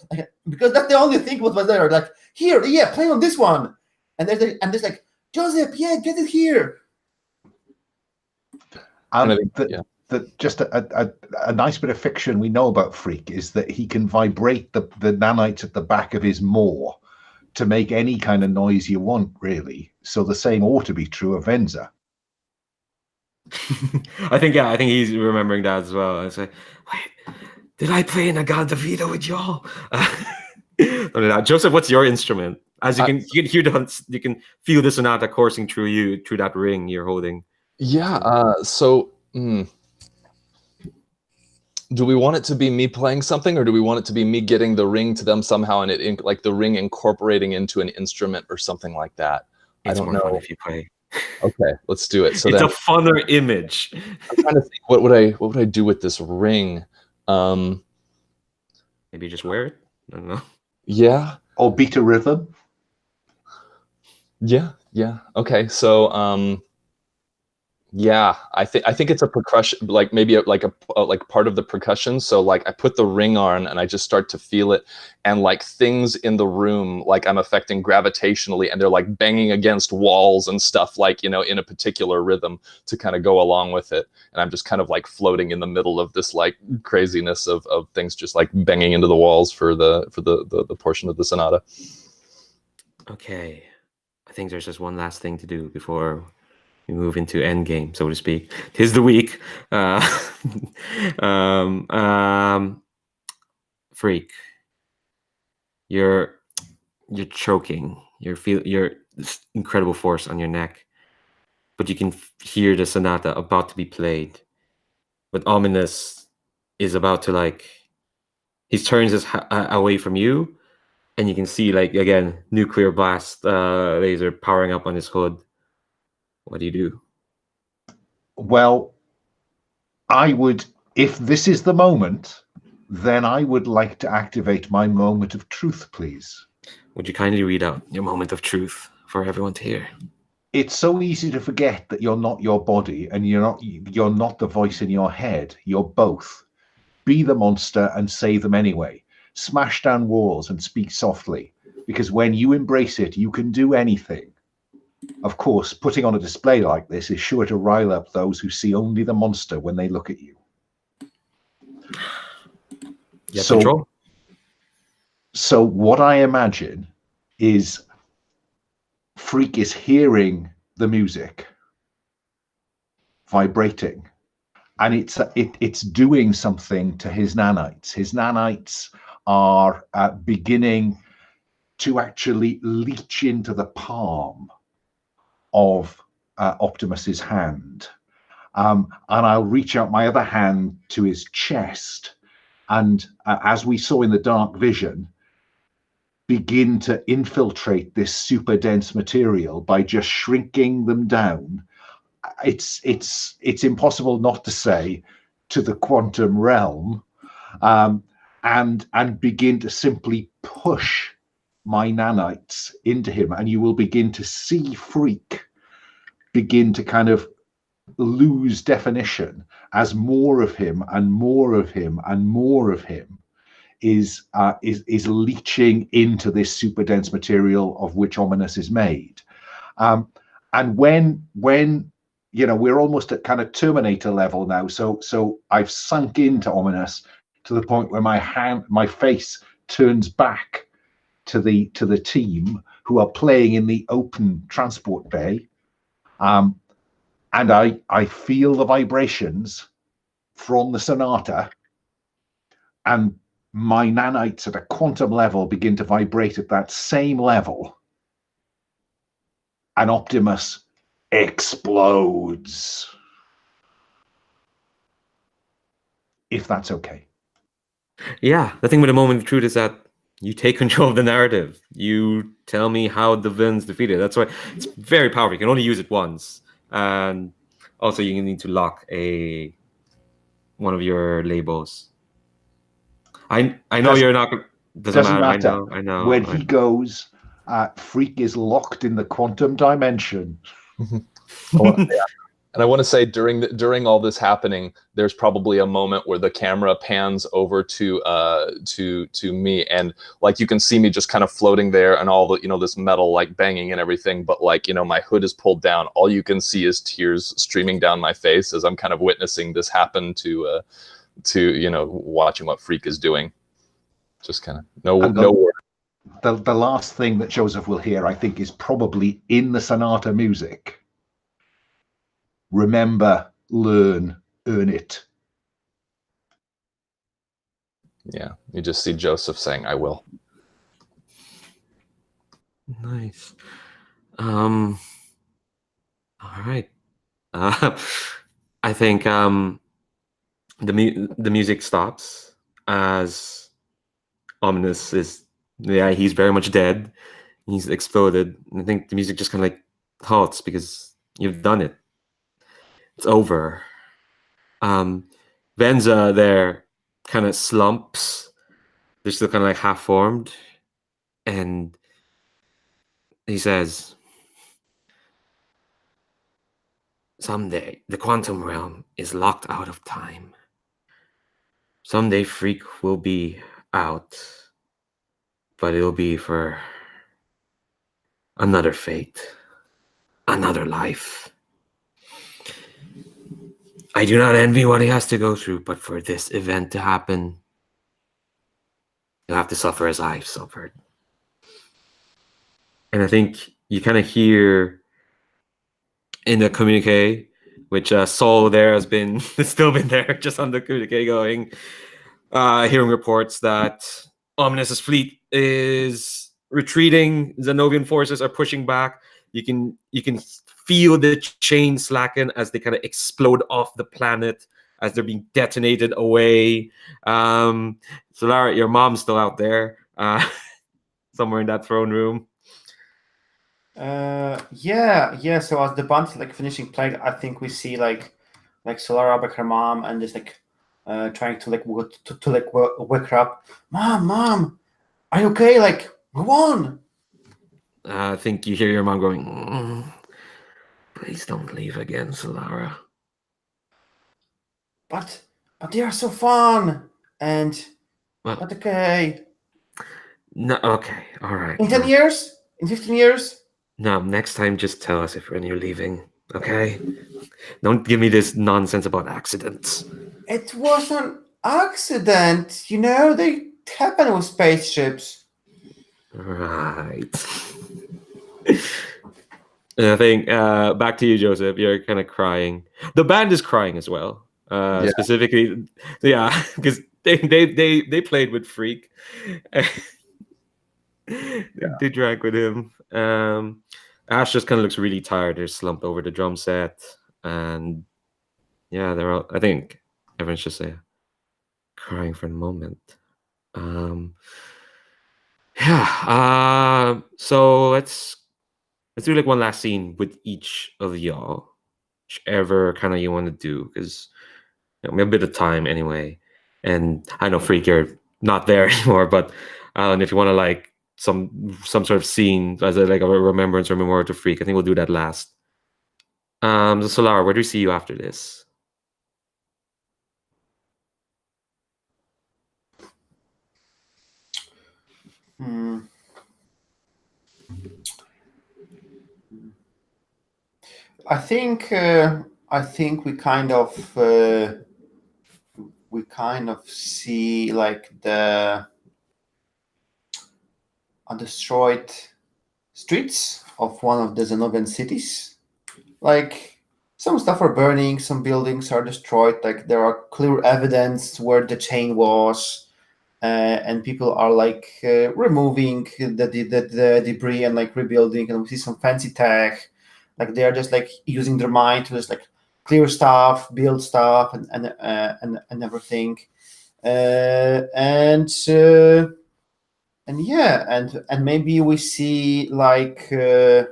Because that's the only thing was there. Like, here, yeah, play on this one. And there's like, Joseph, yeah, get it here. Just a nice bit of fiction we know about Freak is that he can vibrate the nanites at the back of his maw to make any kind of noise you want, really. So the same ought to be true of Venza. I think he's remembering that as well. I say, wait, did I play in a God Davida with y'all? Joseph, what's your instrument? As you can hear you can feel the sonata coursing through you through that ring you're holding. Yeah. Do we want it to be me playing something, or do we want it to be me getting the ring to them somehow, and like the ring incorporating into an instrument or something like that? It's I don't more know fun if you play. Okay, let's do it. So it's then, a funner image. I'm trying to think, what would I do with this ring? Maybe just wear it. I don't know. Yeah. Or beat a rhythm. Yeah. Okay. So yeah, I think it's a percussion, like maybe like part of the percussion. So like I put the ring on and I just start to feel it, and like things in the room, like I'm affecting gravitationally, and they're like banging against walls and stuff, like, in a particular rhythm to kind of go along with it. And I'm just kind of like floating in the middle of this like craziness of things just like banging into the walls for the portion of the sonata. Okay, I think there's just one last thing to do before we move into endgame, so to speak. 'Tis the week. Freak, you're choking. You're this incredible force on your neck. but you can hear the sonata about to be played. But Ominus is about to like, he turns his away from you, and you can see like again nuclear blast laser powering up on his hood. What do you do? Well, I would, if this is the moment, then I would like to activate my moment of truth, please. Would you kindly read out your moment of truth for everyone to hear? It's so easy to forget that you're not your body and you're not the voice in your head. You're both. Be the monster and say them anyway. Smash down walls and speak softly, because when you embrace it, you can do anything. Of course, putting on a display like this is sure to rile up those who see only the monster when they look at you. You have control. So what I imagine is Freak is hearing the music vibrating, and it's doing something to his nanites. His nanites are beginning to actually leach into the palm of Optimus's hand. And I'll reach out my other hand to his chest, and as we saw in the dark vision, begin to infiltrate this super dense material by just shrinking them down. It's impossible not to say to the quantum realm, and begin to simply push my nanites into him, and you will begin to see Freak begin to kind of lose definition as more of him and more of him and more of him is leaching into this super dense material of which Ominus is made. And when you know, we're almost at kind of Terminator level now, so I've sunk into Ominus to the point where my face turns back to the team who are playing in the open transport bay, and I feel the vibrations from the Sonata, and my nanites at a quantum level begin to vibrate at that same level, and Optimus explodes. If that's okay. Yeah, the thing with the moment of truth is that you take control of the narrative. You tell me how the villain's defeated. That's why it's very powerful. You can only use it once, and also you need to lock one of your labels. I know you're not. Doesn't matter. I know. When he goes, Freak is locked in the quantum dimension. And I want to say during all this happening, there's probably a moment where the camera pans over to me, and like you can see me just kind of floating there, and all the, you know, this metal like banging and everything, but like, you know, my hood is pulled down. All you can see is tears streaming down my face as I'm kind of witnessing this happen to you know, watching what Freak is doing. Just kind of no word. The last thing that Joseph will hear, I think, is probably in the Sonata music. Remember, learn, earn it. Yeah, you just see Joseph saying, "I will." Nice. All right. I think the music stops as Ominus is, yeah, he's very much dead. He's exploded. And I think the music just kind of like halts because you've done it. It's over. Venza there kind of slumps. They're still kind of like half formed, and he says, "Someday the quantum realm is locked out of time. Someday Freak will be out, but it'll be for another fate, another life. I do not envy what he has to go through, but for this event to happen, he'll have to suffer as I've suffered." And I think you kind of hear in the communique, which Saul there has been still been there, just on the communique going, hearing reports that Ominus's fleet is retreating. Xanovian forces are pushing back. You can feel the chain slacken as they kind of explode off the planet as they're being detonated away. Solara, your mom's still out there, somewhere in that throne room. Yeah. So as the band is like finishing playing, I think we see like Solara back her mom and just like trying to like wake her up. Mom, are you okay? Like, go on. I think you hear your mom going, please don't leave again, Solara. But they are so fun. And Well, but okay. no, okay, all right. In 10 years? In 15 years? No, next time just tell us when you're leaving, okay? Don't give me this nonsense about accidents. It was an accident. You know, they happen with spaceships. Right. And I think back to you, Joseph. You're kind of crying. The band is crying as well. Yeah. Specifically, yeah, because they played with Freak. They drank with him. Ash just kind of looks really tired. They're slumped over the drum set, and yeah, they're all. I think everyone's just crying for the moment. Yeah. So let's do like one last scene with each of y'all, whichever kind of you want to do, because we have a bit of time anyway. And I know Freak, you're not there anymore, but if you want to like some sort of scene as a remembrance or memorial to Freak, I think we'll do that last. So Solara, where do we see you after this? I think we kind of see like the destroyed streets of one of the Xanovian cities. Like some stuff are burning, some buildings are destroyed. Like there are clear evidence where the chain was, and people are like removing the debris and like rebuilding. And we see some fancy tech. Like they are just like using their mind to just like clear stuff, build stuff, and everything. And yeah, and maybe we see like a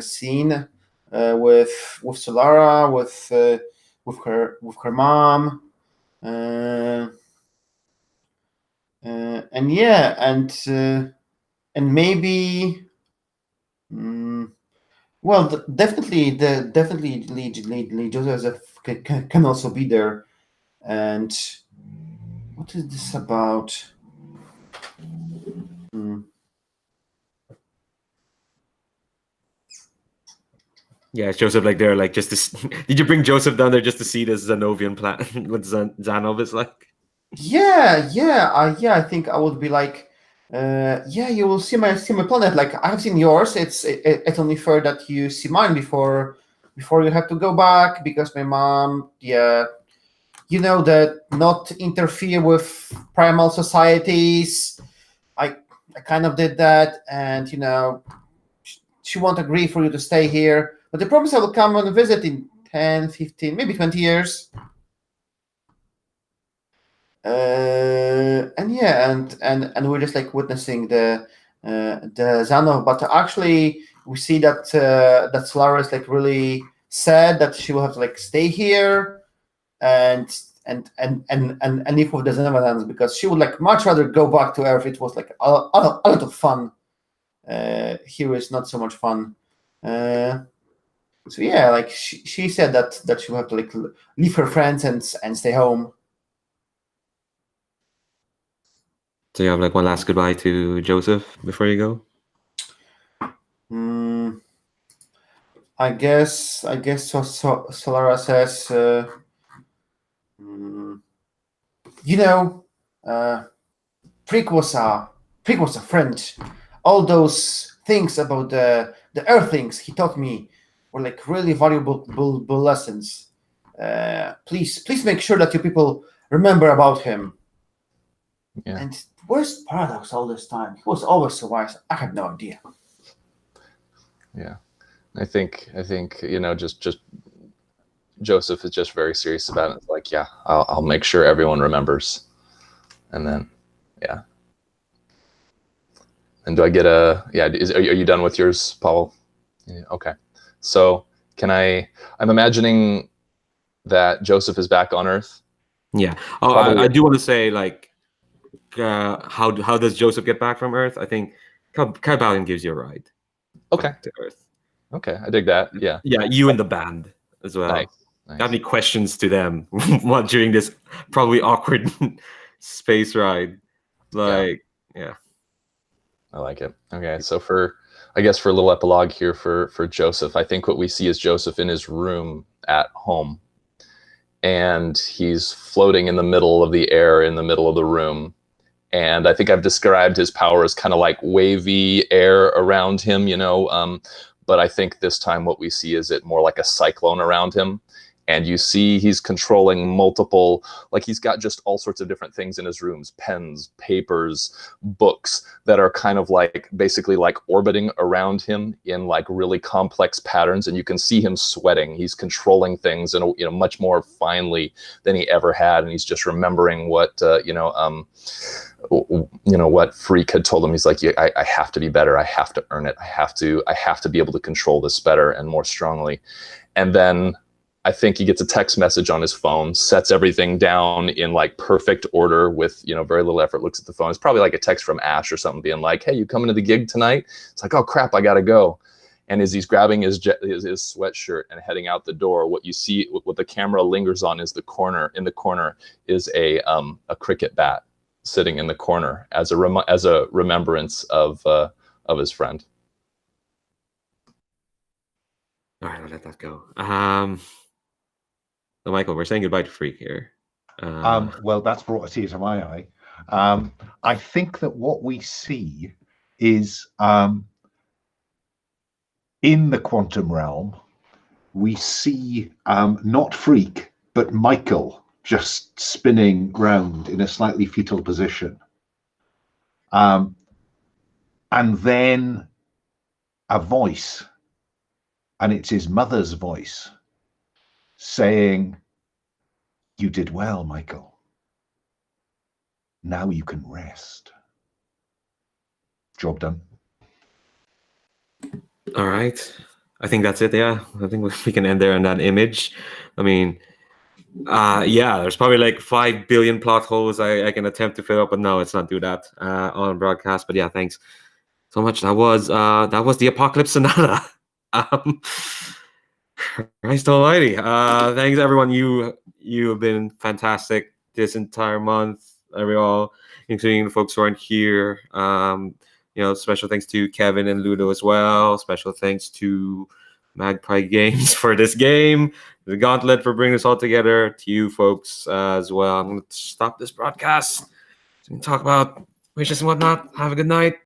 scene with Solara, with her mom, and yeah, and maybe. Well, definitely Lee Joseph can also be there. And what is this about? Yeah, it's Joseph like there, like just to did you bring Joseph down there just to see this Xanovian planet what Xanov is like? Yeah. I think I would be like, yeah, you will see my planet. Like I have seen yours. It's only fair that you see mine before you have to go back, because my mom, yeah, you know, that not interfere with primal societies. I kind of did that, and you know, she won't agree for you to stay here. But I promise I will come on a visit in 10, 15, maybe 20 years. And yeah, and we're just like witnessing the Xanov, but actually we see that that Solara is like really sad that she will have to like stay here and live with the Xanavans, because she would like much rather go back to Earth. It was like a lot of fun. Here is not so much fun. So yeah, like she said that she will have to like leave her friends and stay home. So you have like one last goodbye to Joseph before you go? I guess Solara says, you know, Prick was a friend. All those things about the Earthlings he taught me were like really valuable lessons. Please make sure that you people remember about him. Yeah. And where's Paradox all this time? He was always so wise. I have no idea. Yeah. I think just Joseph is just very serious about it. It's like, yeah, I'll make sure everyone remembers. And then, yeah. And do I get are you done with yours, Paul? Yeah, okay. So I'm imagining that Joseph is back on Earth. Yeah. Oh, I do want to say, like, how does Joseph get back from Earth? I think Kaibalion gives you a ride. Okay. Back to Earth. Okay, I dig that. Yeah. Yeah, you and the band as well. Nice. Got any questions to them during this probably awkward space ride? Like, yeah. I like it. Okay, so for a little epilogue here for Joseph, I think what we see is Joseph in his room at home, and he's floating in the middle of the air in the middle of the room. And I think I've described his power as kind of like wavy air around him, but I think this time what we see is it more like a cyclone around him. And you see he's controlling multiple, like he's got just all sorts of different things in his rooms, pens, papers, books that are kind of like basically like orbiting around him in like really complex patterns. And you can see him sweating. He's controlling things in much more finely than he ever had. And he's just remembering what, what Freak had told him. He's like, I have to be better. I have to earn it. I have to be able to control this better and more strongly. And then I think he gets a text message on his phone, sets everything down in like perfect order with, very little effort, looks at the phone. It's probably like a text from Ash or something being like, hey, you coming to the gig tonight? It's like, oh crap, I gotta go. And as he's grabbing his sweatshirt and heading out the door, what you see, what the camera lingers on is in the corner is a cricket bat sitting in the corner as a remembrance of his friend. All right, I'll let that go. So Michael, we're saying goodbye to Freak here. Well, that's brought a tear to my eye. I think that what we see is in the quantum realm, we see not Freak, but Michael just spinning round in a slightly fetal position. And then a voice, and it's his mother's voice, saying, "You did well, Michael. Now you can rest." Job done. All right. I think that's it. Yeah, I think we can end there on that image. I mean, there's probably like 5 billion plot holes I can attempt to fill up, but no, let's not do that on broadcast. But yeah, thanks so much. That was the Apocalypse Sonata. Christ Almighty! Thanks everyone. You have been fantastic this entire month. Everyone, including the folks who aren't here. Special thanks to Kevin and Ludo as well. Special thanks to Magpie Games for this game. The Gauntlet for bringing this all together. To you folks as well. I'm going to stop this broadcast and talk about wishes and whatnot. Have a good night.